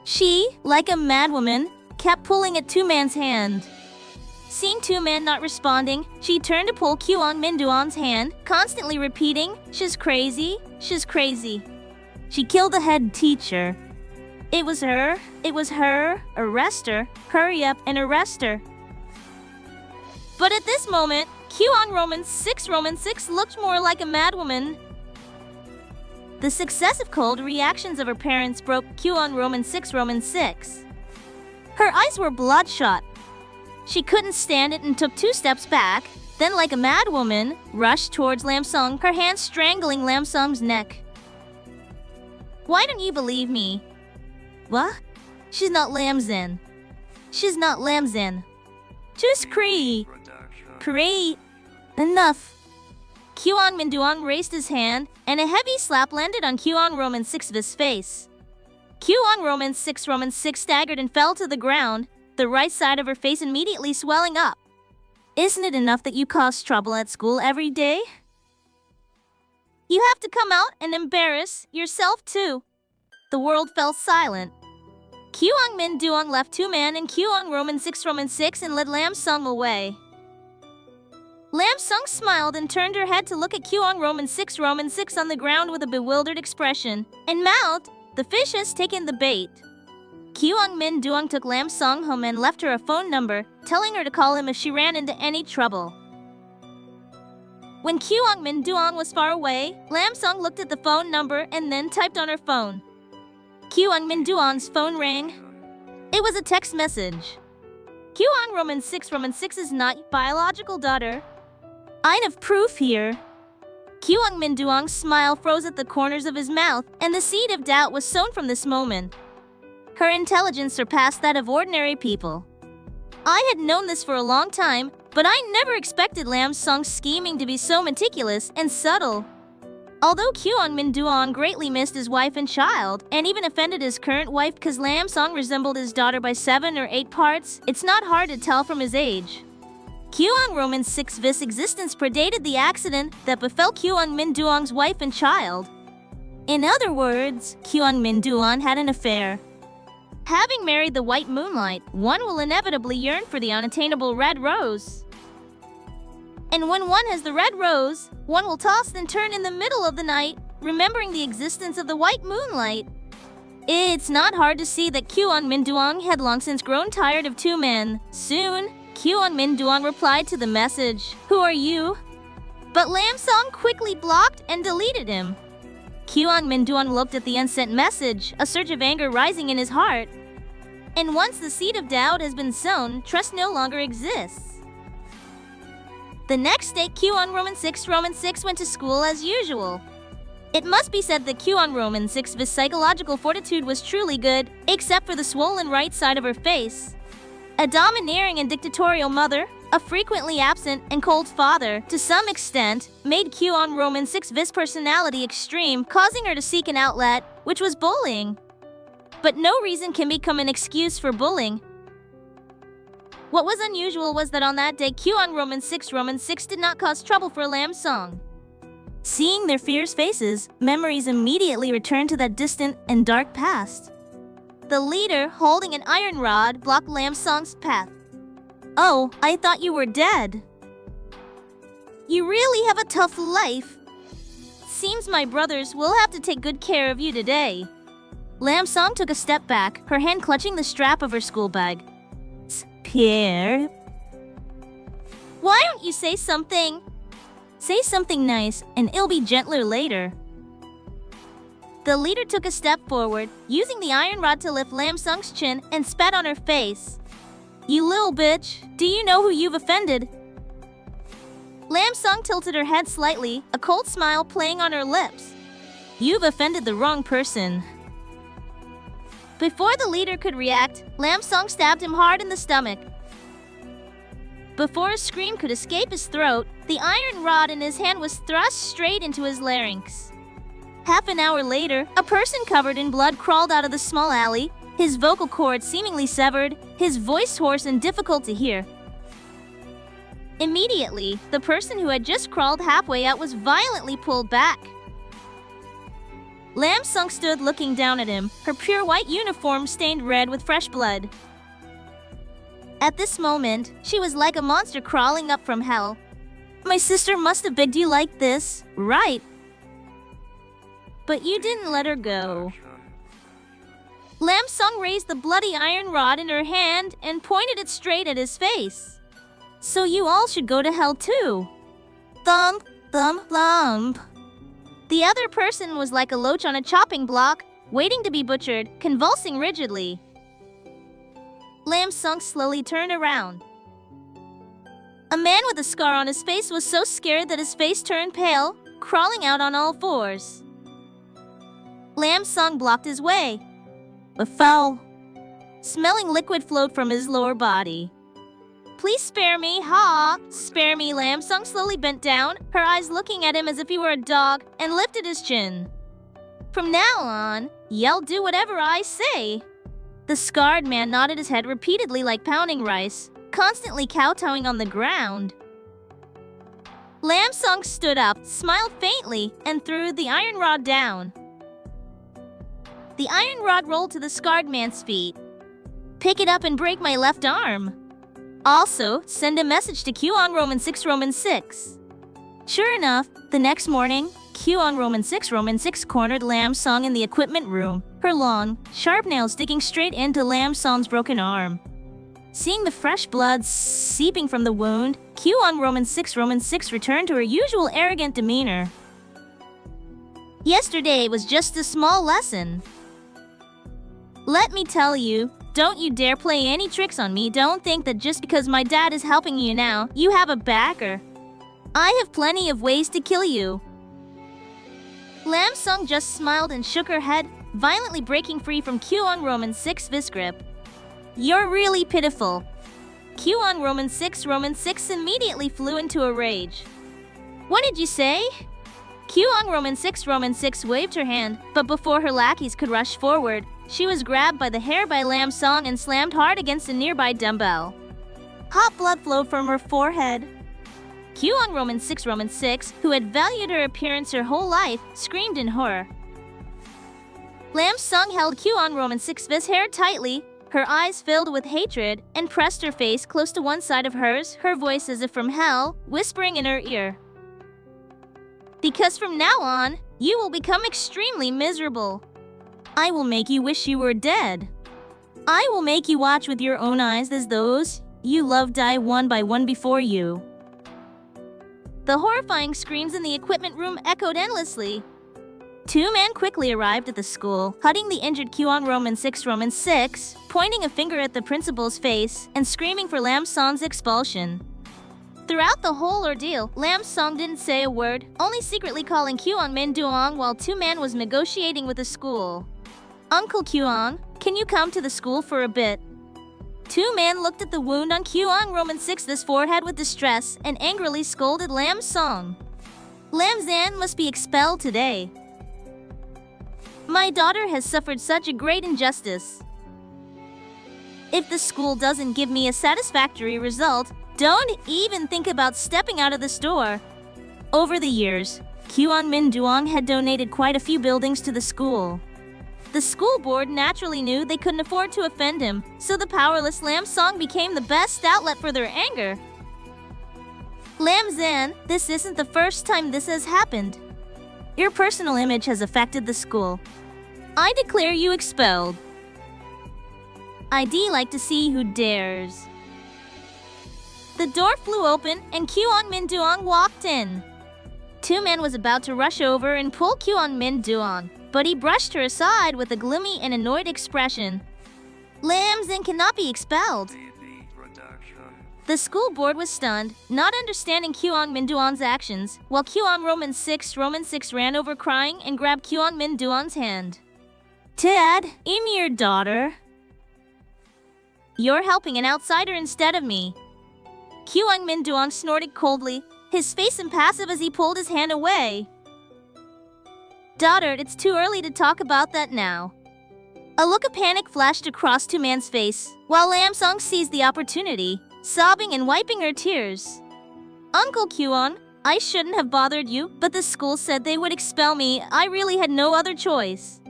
She, like a madwoman, kept pulling at Two Man's hand. Seeing Two Man not responding, she turned to pull Kyung Min Duong's hand, constantly repeating, she's crazy, she's crazy. She killed the head teacher. It was her, arrest her, hurry up and arrest her. But at this moment, Kyung Roman 6 looked more like a madwoman. The successive cold reactions of her parents broke Kyung Roman 6. Her eyes were bloodshot. She couldn't stand it and took 2 steps back, then like a madwoman, rushed towards Lam Song, her hand strangling Lam Song's neck. Why don't you believe me? What? She's not Lam Zan. She's not Lam Zan. Just Cree. Enough. Kyung Min Duong raised his hand, and a heavy slap landed on Kyung Roman 6's face. Kyung Roman 6 staggered and fell to the ground, the right side of her face immediately swelling up. Isn't it enough that you cause trouble at school every day? You have to come out and embarrass yourself too. The world fell silent. Kyung Min Duong left Two Man and Kyung Roman 6 and led Lam Song away. Lam Song smiled and turned her head to look at Kyung Roman 6 on the ground with a bewildered expression, and mouthed, "The fish has taken the bait." Kyung Min Duong took Lam Song home and left her a phone number, telling her to call him if she ran into any trouble. When Kyung Min Duong was far away, Lam Song looked at the phone number and then typed on her phone. Kyung Min Duong's phone rang. It was a text message. Kyung Roman 6 is not your biological daughter. I have proof here. Kyung Min Duong's smile froze at the corners of his mouth, and the seed of doubt was sown from this moment. Her intelligence surpassed that of ordinary people. I had known this for a long time, but I never expected Lam Song's scheming to be so meticulous and subtle. Although Kyung Min Duong greatly missed his wife and child, and even offended his current wife because Lam Song resembled his daughter by 7 or 8 parts, it's not hard to tell from his age. Kyung Roman 6's existence predated the accident that befell Kyung Min Duong's wife and child. In other words, Kyung Min Duong had an affair. Having married the white moonlight, one will inevitably yearn for the unattainable red rose. And when one has the red rose, one will toss and turn in the middle of the night, remembering the existence of the white moonlight. It's not hard to see that Kwon Min Duong had long since grown tired of two men. Soon, Kwon Min Duong replied to the message, "Who are you?" But Lam Song quickly blocked and deleted him. Kwon Min Duong looked at the unsent message, a surge of anger rising in his heart. And once the seed of doubt has been sown, trust no longer exists. The next day, Kwon Roman 6 went to school as usual. It must be said that Kwon Roman 6's psychological fortitude was truly good, except for the swollen right side of her face. A domineering and dictatorial mother, a frequently absent and cold father, to some extent, made Kwon Roman 6's personality extreme, causing her to seek an outlet, which was bullying. But no reason can become an excuse for bullying. What was unusual was that on that day, Kwon Roman 6 did not cause trouble for Lam Song. Seeing their fierce faces, memories immediately returned to that distant and dark past. The leader, holding an iron rod, blocked Lam Song's path. "Oh, I thought you were dead. You really have a tough life. Seems my brothers will have to take good care of you today." Lam Song took a step back, her hand clutching the strap of her school bag. "Pierre, why don't you say something? Say something nice, and it'll be gentler later." The leader took a step forward, using the iron rod to lift Lam Song's chin and spat on her face. "You little bitch, do you know who you've offended?" Lam Song tilted her head slightly, a cold smile playing on her lips. "You've offended the wrong person." Before the leader could react, Lam Song stabbed him hard in the stomach. Before a scream could escape his throat, the iron rod in his hand was thrust straight into his larynx. Half an hour later, a person covered in blood crawled out of the small alley, his vocal cords seemingly severed, his voice hoarse and difficult to hear. Immediately, the person who had just crawled halfway out was violently pulled back. Lam Sung stood looking down at him, her pure white uniform stained red with fresh blood. At this moment, she was like a monster crawling up from hell. "My sister must have begged you like this, right? But you didn't let her go." Lam Sung raised the bloody iron rod in her hand and pointed it straight at his face. "So you all should go to hell too." Thump, thump, thump. The other person was like a loach on a chopping block, waiting to be butchered, convulsing rigidly. Lam Sung slowly turned around. A man with a scar on his face was so scared that his face turned pale, crawling out on all fours. Lam Sung blocked his way. A foul, smelling liquid flowed from his lower body. "Please spare me, ha! Spare me!" Lam Sung slowly bent down, her eyes looking at him as if he were a dog, and lifted his chin. "From now on, y'all do whatever I say." The scarred man nodded his head repeatedly like pounding rice, constantly kowtowing on the ground. Lam Sung stood up, smiled faintly, and threw the iron rod down. The iron rod rolled to the scarred man's feet. "Pick it up and break my left arm. Also, send a message to Kwon Roman 6. Sure enough, the next morning, Kwon Roman 6 cornered Lam Song in the equipment room, her long, sharp nails sticking straight into Lam Song's broken arm. Seeing the fresh blood seeping from the wound, Kwon Roman 6 returned to her usual arrogant demeanor. Yesterday was just a small lesson. Let me tell you, don't you dare play any tricks on me. Don't think that just because my dad is helping you now, you have a backer. I have plenty of ways to kill you." Lam Sung just smiled and shook her head, violently breaking free from Kwon Roman 6's grip. "You're really pitiful." Kwon Roman 6 immediately flew into a rage. "What did you say?" Kwon Roman 6 waved her hand, but before her lackeys could rush forward, she was grabbed by the hair by Lam Song and slammed hard against a nearby dumbbell. Hot blood flowed from her forehead. Kwon Roman 6, who had valued her appearance her whole life, screamed in horror. Lam Song held Kwon Roman 6's hair tightly, her eyes filled with hatred, and pressed her face close to one side of hers, her voice as if from hell, whispering in her ear. Because from now on, you will become extremely miserable. I will make you wish you were dead. I will make you watch with your own eyes as those you love die one by one before you. The horrifying screams in the equipment room echoed endlessly. Two men quickly arrived at the school, hugging the injured Kwon Roman 6, pointing a finger at the principal's face, and screaming for Lam Song's expulsion. Throughout the whole ordeal, Lam Song didn't say a word, only secretly calling Kwon Min Duong while two men was negotiating with the school. Uncle Kwon, can you come to the school for a bit? Two men looked at the wound on Kwon Roman 6's forehead with distress and angrily scolded Lam Song. Lam Zan must be expelled today. My daughter has suffered such a great injustice. If the school doesn't give me a satisfactory result, don't even think about stepping out of the store. Over the years, Kwon Min Duong had donated quite a few buildings to the school. The school board naturally knew they couldn't afford to offend him, so the powerless Lam Song became the best outlet for their anger. Lam Zan, this isn't the first time this has happened. Your personal image has affected the school. I declare you expelled. I'd like to see who dares. The door flew open and Kwon Min Duong walked in. Two men was about to rush over and pull Kwon Min Duong, but he brushed her aside with a gloomy and annoyed expression. Lam Zan cannot be expelled. The school board was stunned, not understanding Kwon Min Duong's actions, while Kwon Roman 6 ran over crying and grabbed Kwon Min Duong's hand. Dad, I'm your daughter. You're helping an outsider instead of me. Kwon Min Duong snorted coldly, his face impassive as he pulled his hand away. Daughter, it's too early to talk about that now. A look of panic flashed across two men's face, while Lam Song seized the opportunity, sobbing and wiping her tears. Uncle Kwon, I shouldn't have bothered you, but the school said they would expel me. I really had no other choice.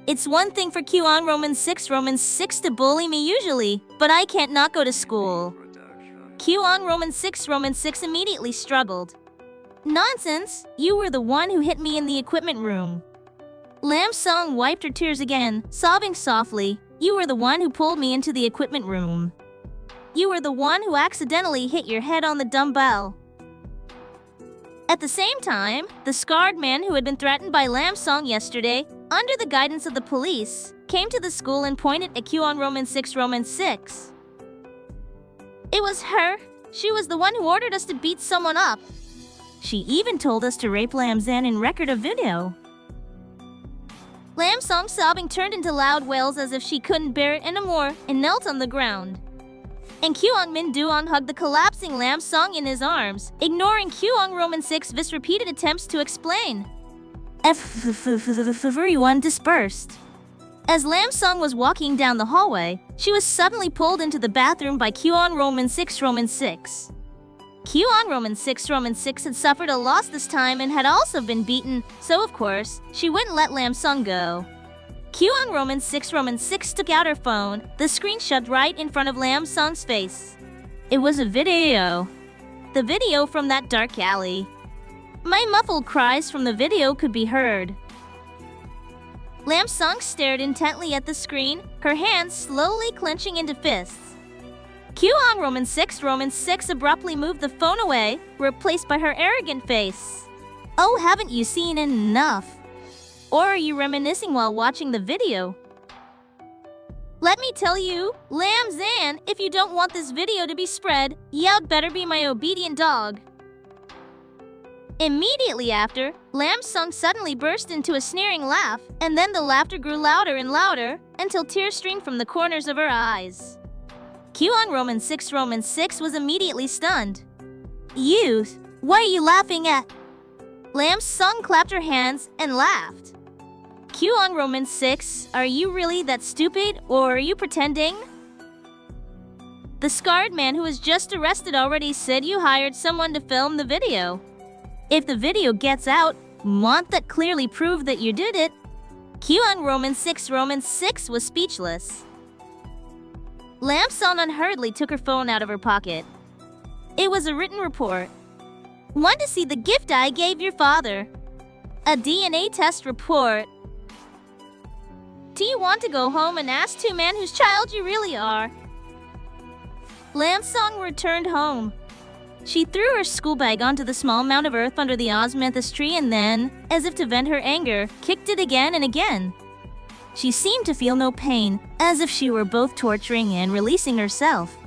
It's one thing for Kwon Roman 6 to bully me usually, but I can't not go to school. Kwon Roman 6 immediately struggled. Nonsense! You were the one who hit me in the equipment room. Lam Song wiped her tears again, sobbing softly. You were the one who pulled me into the equipment room. You were the one who accidentally hit your head on the dumbbell. At the same time, the scarred man who had been threatened by Lam Song yesterday, under the guidance of the police, came to the school and pointed at Kwon Roman 6. It was her. She was the one who ordered us to beat someone up. She even told us to rape Lam Zan and record a video. Lam Song sobbing turned into loud wails as if she couldn't bear it anymore and knelt on the ground. And Kwon Min Duong hugged the collapsing Lam Song in his arms, ignoring Kwon Roman 6's repeated attempts to explain. Everyone dispersed. As Lam Song was walking down the hallway, she was suddenly pulled into the bathroom by Kwon Roman 6. Kwon Roman 6 had suffered a loss this time and had also been beaten, so of course, she wouldn't let Lam Song go. Kwon Roman 6 took out her phone, the screen shut right in front of Lam Song's face. It was a video. The video from that dark alley. My muffled cries from the video could be heard. Lam Song stared intently at the screen, her hands slowly clenching into fists. Kwon Roman 6 abruptly moved the phone away, replaced by her arrogant face. Oh, haven't you seen enough? Or are you reminiscing while watching the video? Let me tell you, Lam Zan, if you don't want this video to be spread, you'd better be my obedient dog. Immediately after, Lam Song suddenly burst into a sneering laugh, and then the laughter grew louder and louder, until tears streamed from the corners of her eyes. Kwon Roman 6 was immediately stunned. Youth, what are you laughing at? Lam Song clapped her hands and laughed. Kwon Roman 6, are you really that stupid, or are you pretending? The scarred man who was just arrested already said you hired someone to film the video. If the video gets out, won't that clearly prove that you did it? Kwon Roman 6 was speechless. Lam Song unhurriedly took her phone out of her pocket. It was a written report. Want to see the gift I gave your father? A DNA test report. Do you want to go home and ask two men whose child you really are? Lam Song returned home. She threw her school bag onto the small mound of earth under the osmanthus tree and then, as if to vent her anger, kicked it again and again. She seemed to feel no pain, as if she were both torturing and releasing herself.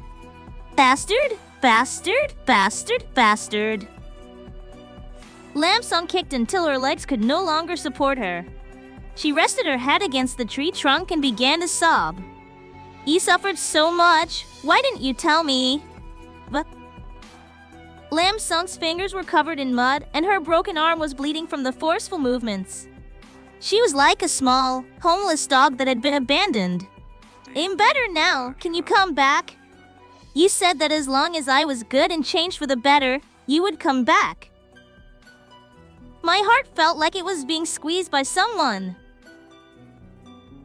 Bastard! Bastard! Bastard! Bastard! Lam Song kicked until her legs could no longer support her. She rested her head against the tree trunk and began to sob. You suffered so much. Why didn't you tell me? But Lam Song's fingers were covered in mud and her broken arm was bleeding from the forceful movements. She was like a small, homeless dog that had been abandoned. I'm better now. Can you come back? You said that as long as I was good and changed for the better, you would come back. My heart felt like it was being squeezed by someone.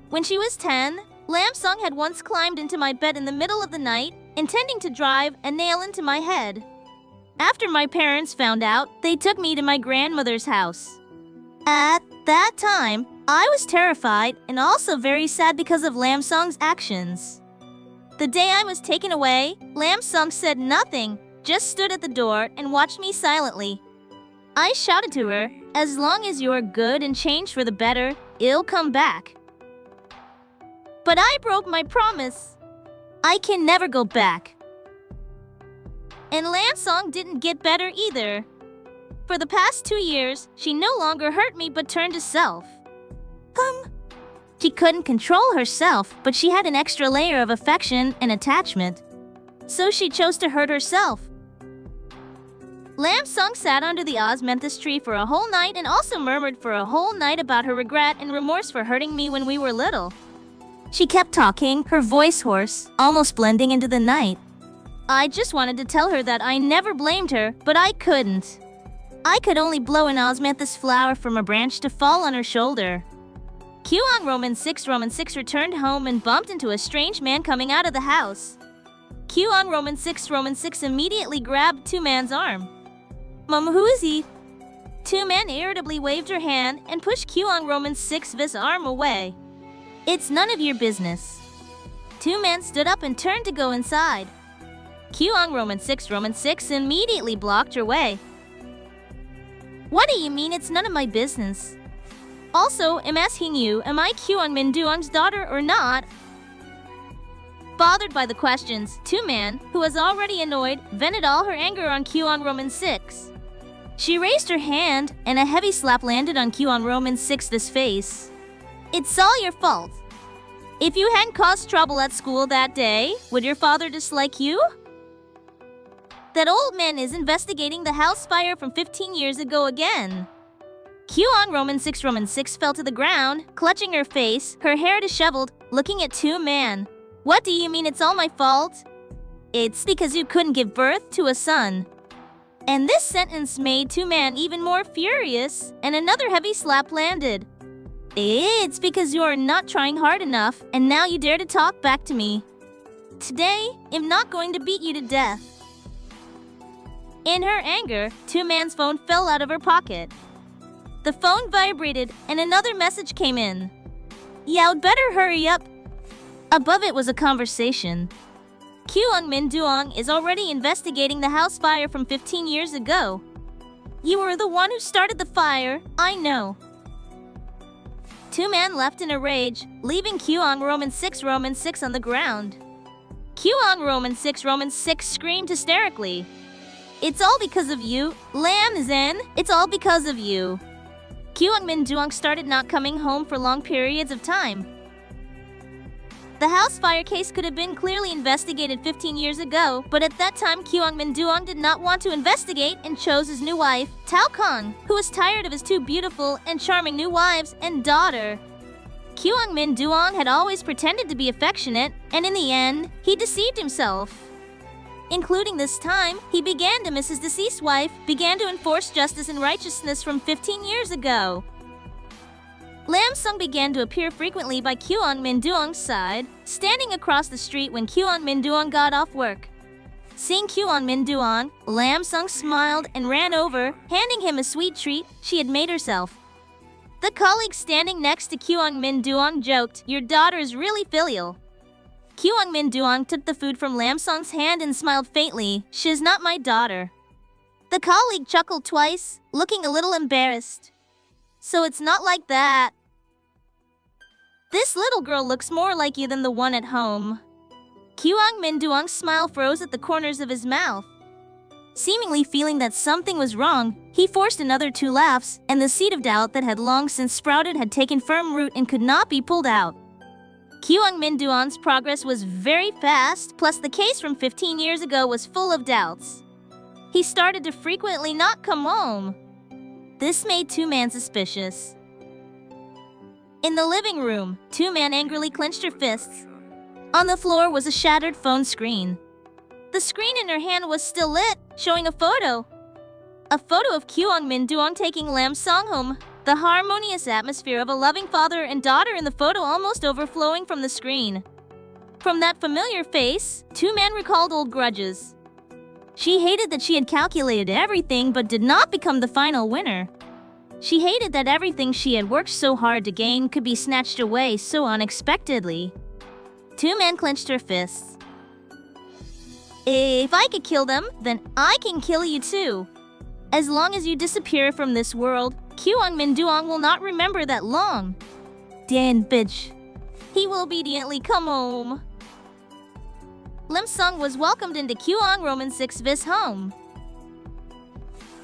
When she was 10, Lam Song had once climbed into my bed in the middle of the night, intending to drive a nail into my head. After my parents found out, they took me to my grandmother's house. At that time, I was terrified and also very sad because of Lam Song's actions. The day I was taken away, Lam Song said nothing, just stood at the door and watched me silently. I shouted to her, as long as you're good and change for the better, it'll come back. But I broke my promise. I can never go back. And Lam Song didn't get better either. For the past 2 years, she no longer hurt me but turned to self. She couldn't control herself, but she had an extra layer of affection and attachment. So she chose to hurt herself. Lam Song sat under the osmanthus tree for a whole night and also murmured for a whole night about her regret and remorse for hurting me when we were little. She kept talking, her voice hoarse, almost blending into the night. I just wanted to tell her that I never blamed her, but I couldn't. I could only blow an osmanthus flower from a branch to fall on her shoulder. Q on Roman 6 returned home and bumped into a strange man coming out of the house. Q on Roman 6 immediately grabbed two man's arm. Mom, who is he? Two men irritably waved her hand and pushed Q on Roman 6's arm away. It's none of your business. Two men stood up and turned to go inside. Q on Roman 6 immediately blocked her way. What do you mean it's none of my business? Also, I'm asking you, am I Q on Min Duong's daughter or not? Bothered by the questions, two man, who was already annoyed, vented all her anger on Q on Roman 6. She raised her hand, and a heavy slap landed on Q on Roman 6's face. It's all your fault. If you hadn't caused trouble at school that day, would your father dislike you? That old man is investigating the house fire from 15 years ago again. Q on Roman 6 fell to the ground, clutching her face, her hair disheveled, looking at two man. What do you mean it's all my fault? It's because you couldn't give birth to a son. And this sentence made two man even more furious, and another heavy slap landed. It's because you are not trying hard enough, and now you dare to talk back to me. Today, I'm not going to beat you to death. In her anger, two man's phone fell out of her pocket. The phone vibrated, and another message came in. You'd better hurry up. Above it was a conversation. Kyung Min Duong is already investigating the house fire from 15 years ago. You were the one who started the fire, I know. Two men left in a rage, leaving Kyung Roman 6 on the ground. Kyung Roman 6 screamed hysterically. It's all because of you, Lam Zen, it's all because of you. Kyung Min Duong started not coming home for long periods of time. The house fire case could have been clearly investigated 15 years ago, but at that time Kyung Min Duong did not want to investigate and chose his new wife, Tao Kong, who was tired of his two beautiful and charming new wives and daughter. Kyung Min Duong had always pretended to be affectionate, and in the end, he deceived himself. Including this time, he began to miss his deceased wife, began to enforce justice and righteousness from 15 years ago. Lam Sung began to appear frequently by Kwon Min Duong's side, standing across the street when Kwon Min Duong got off work. Seeing Kwon Min Duong, Lam Sung smiled and ran over, handing him a sweet treat she had made herself. The colleague standing next to Kwon Min Duong joked, "Your daughter is really filial." Kwon Min Duong took the food from Lam Sung's hand and smiled faintly. "She's not my daughter." The colleague chuckled twice, looking a little embarrassed. "So it's not like that. This little girl looks more like you than the one at home." Kwon Min Duong's smile froze at the corners of his mouth. Seemingly feeling that something was wrong, he forced another 2 laughs, and the seed of doubt that had long since sprouted had taken firm root and could not be pulled out. Kwon Min Duong's progress was very fast, plus the case from 15 years ago was full of doubts. He started to frequently not come home. This made Two-Man suspicious. In the living room, Two-Man angrily clenched her fists. On the floor was a shattered phone screen. The screen in her hand was still lit, showing a photo. A photo of Kwon Min Duong taking Lam Sung home. The harmonious atmosphere of a loving father and daughter in the photo almost overflowing from the screen. From that familiar face, Two-Man recalled old grudges. She hated that she had calculated everything but did not become the final winner. She hated that everything she had worked so hard to gain could be snatched away so unexpectedly. Two-Man clenched her fists. "If I could kill them, then I can kill you too. As long as you disappear from this world, Kwon Min Duong will not remember that long. Dan bitch. He will obediently come home." Lam Sung was welcomed into Kwon Roman 6 Vis home.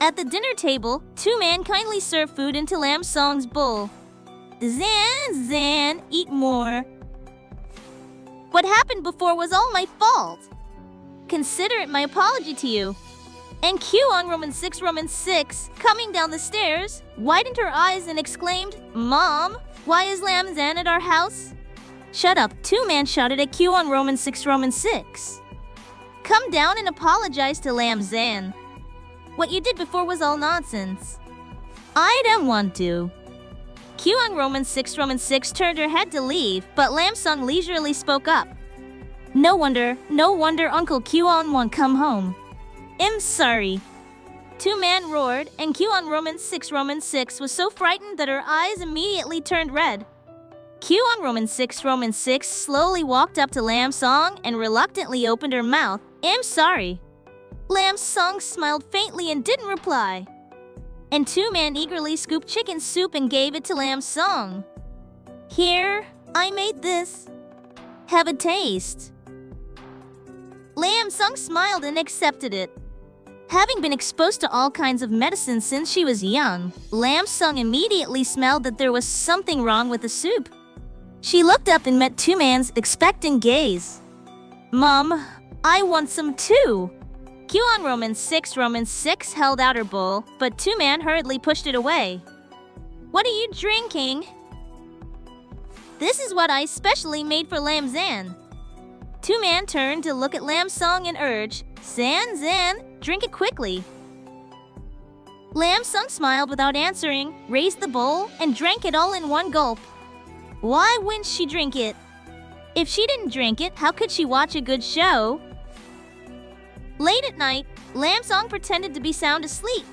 At the dinner table, Two-Man kindly served food into Lam Sung's bowl. Zan, eat more. "What happened before was all my fault. Consider it my apology to you." And Kwon Roman 6, coming down the stairs, widened her eyes and exclaimed, "Mom, why is Lam Zan at our house?" "Shut up," Two-Man shouted at Kwon Roman 6. "Come down and apologize to Lam Zan. What you did before was all nonsense." "I don't want to." Kwon Roman 6 turned her head to leave, but Lam Sung leisurely spoke up. No wonder Uncle Kwon won't come home. "I'm sorry." Two-Man roared, and Kwon Roman 6 was so frightened that her eyes immediately turned red. Kwon Roman 6 slowly walked up to Lam Sung and reluctantly opened her mouth. "I'm sorry." Lam Sung smiled faintly and didn't reply. And Two-Man eagerly scooped chicken soup and gave it to Lam Sung. "Here, I made this. Have a taste." Lam Sung smiled and accepted it. Having been exposed to all kinds of medicine since she was young, Lam Sung immediately smelled that there was something wrong with the soup. She looked up and met Two-Man's expectant gaze. "Mom, I want some too." Kwon Roman 6 held out her bowl, but Two-Man hurriedly pushed it away. "What are you drinking?" "This is what I specially made for Lam Zan." Two-Man turned to look at Lam Sung and urged, Zan, drink it quickly." Lam Sung smiled without answering, raised the bowl, and drank it all in one gulp. Why wouldn't she drink it? If she didn't drink it, how could she watch a good show? Late at night, Lam Sung pretended to be sound asleep.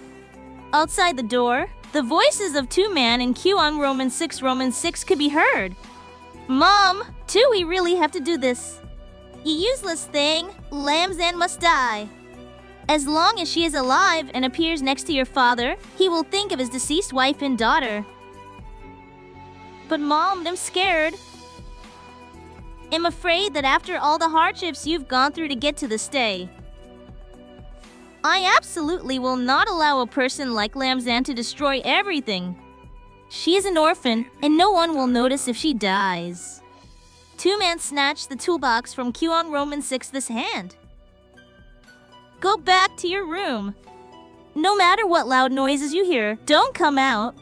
Outside the door, the voices of Two-Man and Kwon Roman 6 could be heard. "Mom, do we really have to do this? You useless thing, Lam Zan must die. As long as she is alive and appears next to your father, he will think of his deceased wife and daughter." "But Mom, I'm scared. I'm afraid that after all the hardships you've gone through to get to this day, I absolutely will not allow a person like Lam Zan to destroy everything. She is an orphan, and no one will notice if she dies." Two-Man snatched the toolbox from Kwon Roman 6's hand. "Go back to your room. No matter what loud noises you hear, don't come out."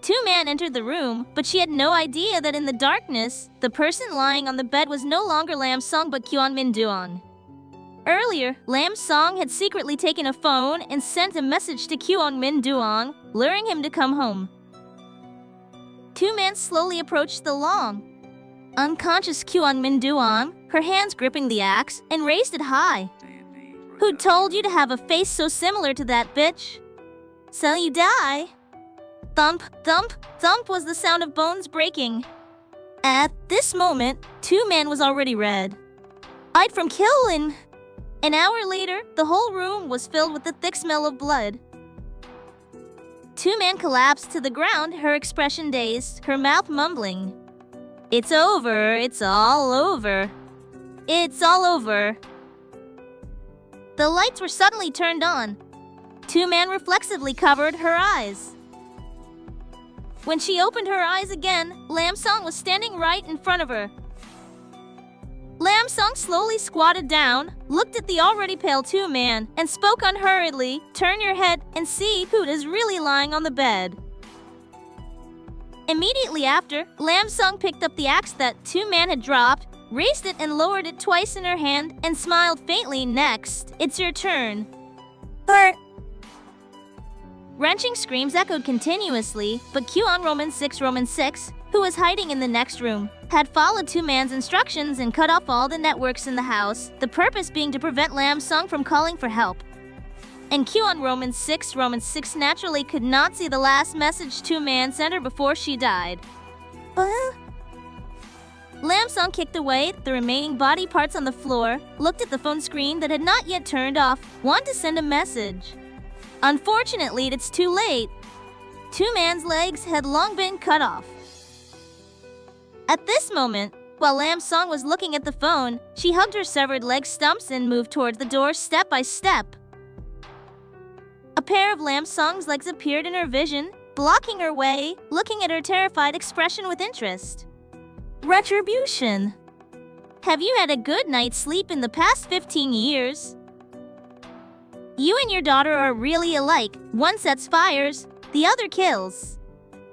Two-Man entered the room, but she had no idea that in the darkness, the person lying on the bed was no longer Lam Sung but Kwon Min Duong. Earlier, Lam Sung had secretly taken a phone and sent a message to Kwon Min Duong, luring him to come home. Two men slowly approached the long, unconscious Kyung Min Duong, her hands gripping the axe, and raised it high. Who told you to have a face so similar to that bitch? So you die. Thump, thump, thump was the sound of bones breaking. At this moment, two men was already red. I'd from killing. An hour later, the whole room was filled with the thick smell of blood. Two men collapsed to the ground, her expression dazed, her mouth mumbling. It's over, it's all over. It's all over. The lights were suddenly turned on. Two men reflexively covered her eyes. When she opened her eyes again, Lam Song was standing right in front of her. Lam Song slowly squatted down, looked at the already pale two man, and spoke unhurriedly, "Turn your head and see who is really lying on the bed." Immediately after, Lam Song picked up the axe that two man had dropped, raised it and lowered it twice in her hand, and smiled faintly. Next, it's your turn. Her wrenching screams echoed continuously, but Kyung Roman 6, who was hiding in the next room, had followed two man's instructions and cut off all the networks in the house, the purpose being to prevent Lam Song from calling for help. And Kyung Roman 6 naturally could not see the last message two man sent her before she died. Lam Song kicked away the remaining body parts on the floor, looked at the phone screen that had not yet turned off, wanted to send a message. Unfortunately, it's too late. Two man's legs had long been cut off. At this moment, while Lam Song was looking at the phone, she hugged her severed leg stumps and moved toward the door step by step. A pair of Lam Song's legs appeared in her vision, blocking her way, looking at her terrified expression with interest. Retribution. Have you had a good night's sleep in the past 15 years? You and your daughter are really alike. One sets fires, the other kills.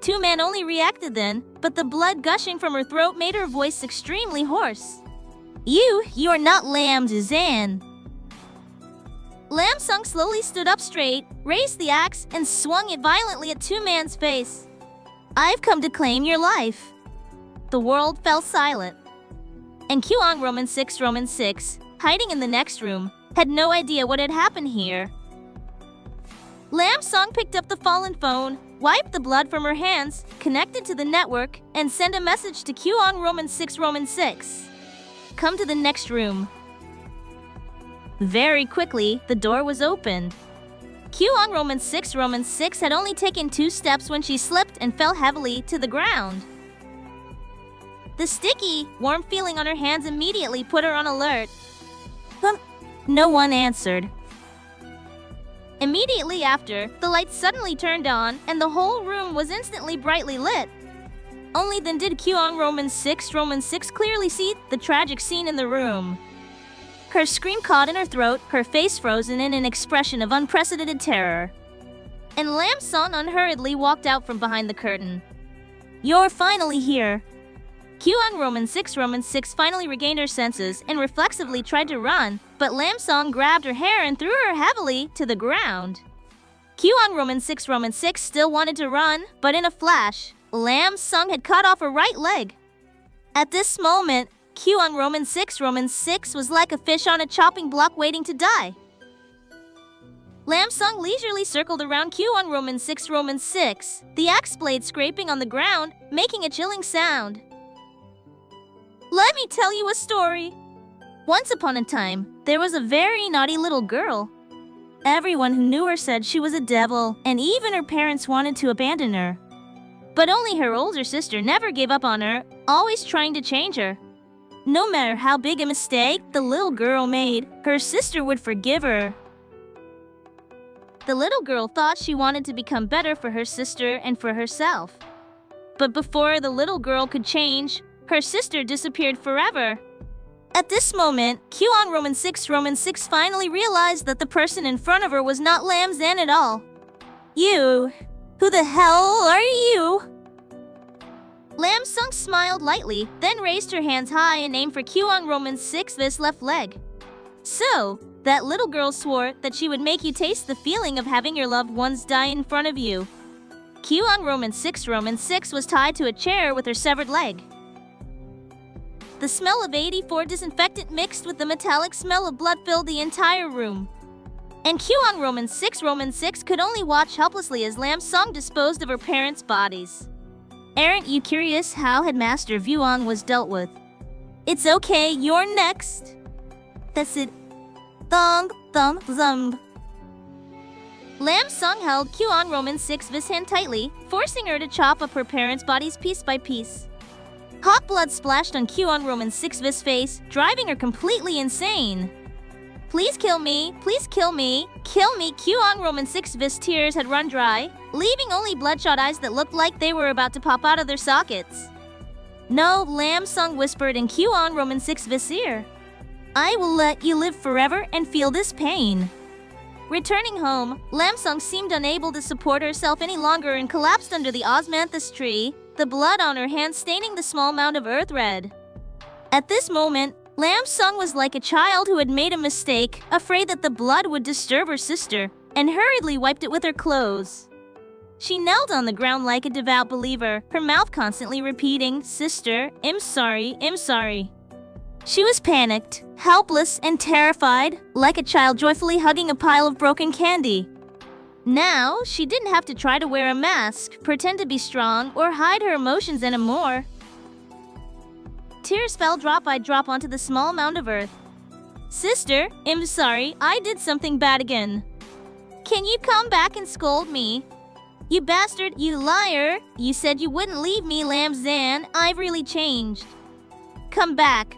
Two men only reacted then, but the blood gushing from her throat made her voice extremely hoarse. You are not Lam Zizan. Lam Sung slowly stood up straight, raised the axe, and swung it violently at two man's face. I've come to claim your life. The world fell silent. And Kyung Roman 6, hiding in the next room, had no idea what had happened here. Lam Song picked up the fallen phone, wiped the blood from her hands, connected to the network, and sent a message to Kyung Roman 6. Come to the next room. Very quickly, the door was opened. Kyung Roman 6 had only taken 2 steps when she slipped and fell heavily to the ground. The sticky, warm feeling on her hands immediately put her on alert. No one answered. Immediately after, the lights suddenly turned on and the whole room was instantly brightly lit. Only then did Kyung Roman 6 clearly see the tragic scene in the room. Her scream caught in her throat, her face frozen in an expression of unprecedented terror. And Lam Song unhurriedly walked out from behind the curtain. You're finally here. Kyung Roman 6 finally regained her senses and reflexively tried to run, but Lam Song grabbed her hair and threw her heavily to the ground. Kyung Roman 6 still wanted to run, but in a flash, Lam Song had cut off her right leg. At this moment, Kyung Roman 6 was like a fish on a chopping block waiting to die. Lam Song leisurely circled around Kyung Roman 6, the axe blade scraping on the ground, making a chilling sound. Let me tell you a story. Once upon a time, there was a very naughty little girl. Everyone who knew her said she was a devil, and even her parents wanted to abandon her. But only her older sister never gave up on her, always trying to change her. No matter how big a mistake the little girl made, her sister would forgive her. The little girl thought she wanted to become better for her sister and for herself. But before the little girl could change, her sister disappeared forever. At this moment, Kyung Roman 6 finally realized that the person in front of her was not Lam Zan at all. You? Who the hell are you? Lam Sung smiled lightly, then raised her hands high and aimed for Kyung Roman 6's left leg. So, that little girl swore that she would make you taste the feeling of having your loved ones die in front of you. Kyung Roman 6 was tied to a chair with her severed leg. The smell of 84 disinfectant mixed with the metallic smell of blood filled the entire room. And Kyung Roman 6 could only watch helplessly as Lam Sung disposed of her parents' bodies. Aren't you curious how Headmaster Vuong was dealt with? It's okay, you're next. That's it. Thong, thumb, zumb. Lam Sung held Kyung Roman 6's hand tightly, forcing her to chop up her parents' bodies piece by piece. Hot blood splashed on Kyung Roman 6's face, driving her completely insane. Please kill me, please kill me, kill me. Kyung Roman 6's tears had run dry, leaving only bloodshot eyes that looked like they were about to pop out of their sockets. No, Lam Sung whispered in Kyung Roman 6's ear. I will let you live forever and feel this pain. Returning home, Lam Sung seemed unable to support herself any longer and collapsed under the osmanthus tree, the blood on her hands staining the small mound of earth red. At this moment, Lam Sung was like a child who had made a mistake, afraid that the blood would disturb her sister, and hurriedly wiped it with her clothes. She knelt on the ground like a devout believer, her mouth constantly repeating, "Sister, I'm sorry, I'm sorry." She was panicked, helpless, and terrified, like a child joyfully hugging a pile of broken candy. Now, she didn't have to try to wear a mask, pretend to be strong, or hide her emotions anymore. Tears fell drop by drop onto the small mound of earth. Sister, I'm sorry, I did something bad again. Can you come back and scold me? You bastard, you liar! You said you wouldn't leave me, Lam Zan. I've really changed. Come back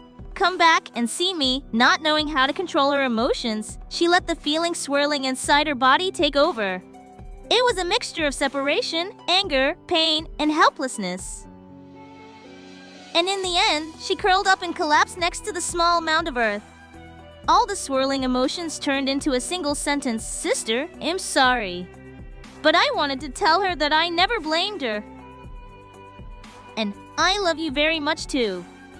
and see me. Not knowing how to control her emotions, she let the feelings swirling inside her body take over. It was a mixture of separation, anger, pain, and helplessness. And in the end, she curled up and collapsed next to the small mound of earth. All the swirling emotions turned into a single sentence, "Sister, I'm sorry." But I wanted to tell her that I never blamed her. And I love you very much too.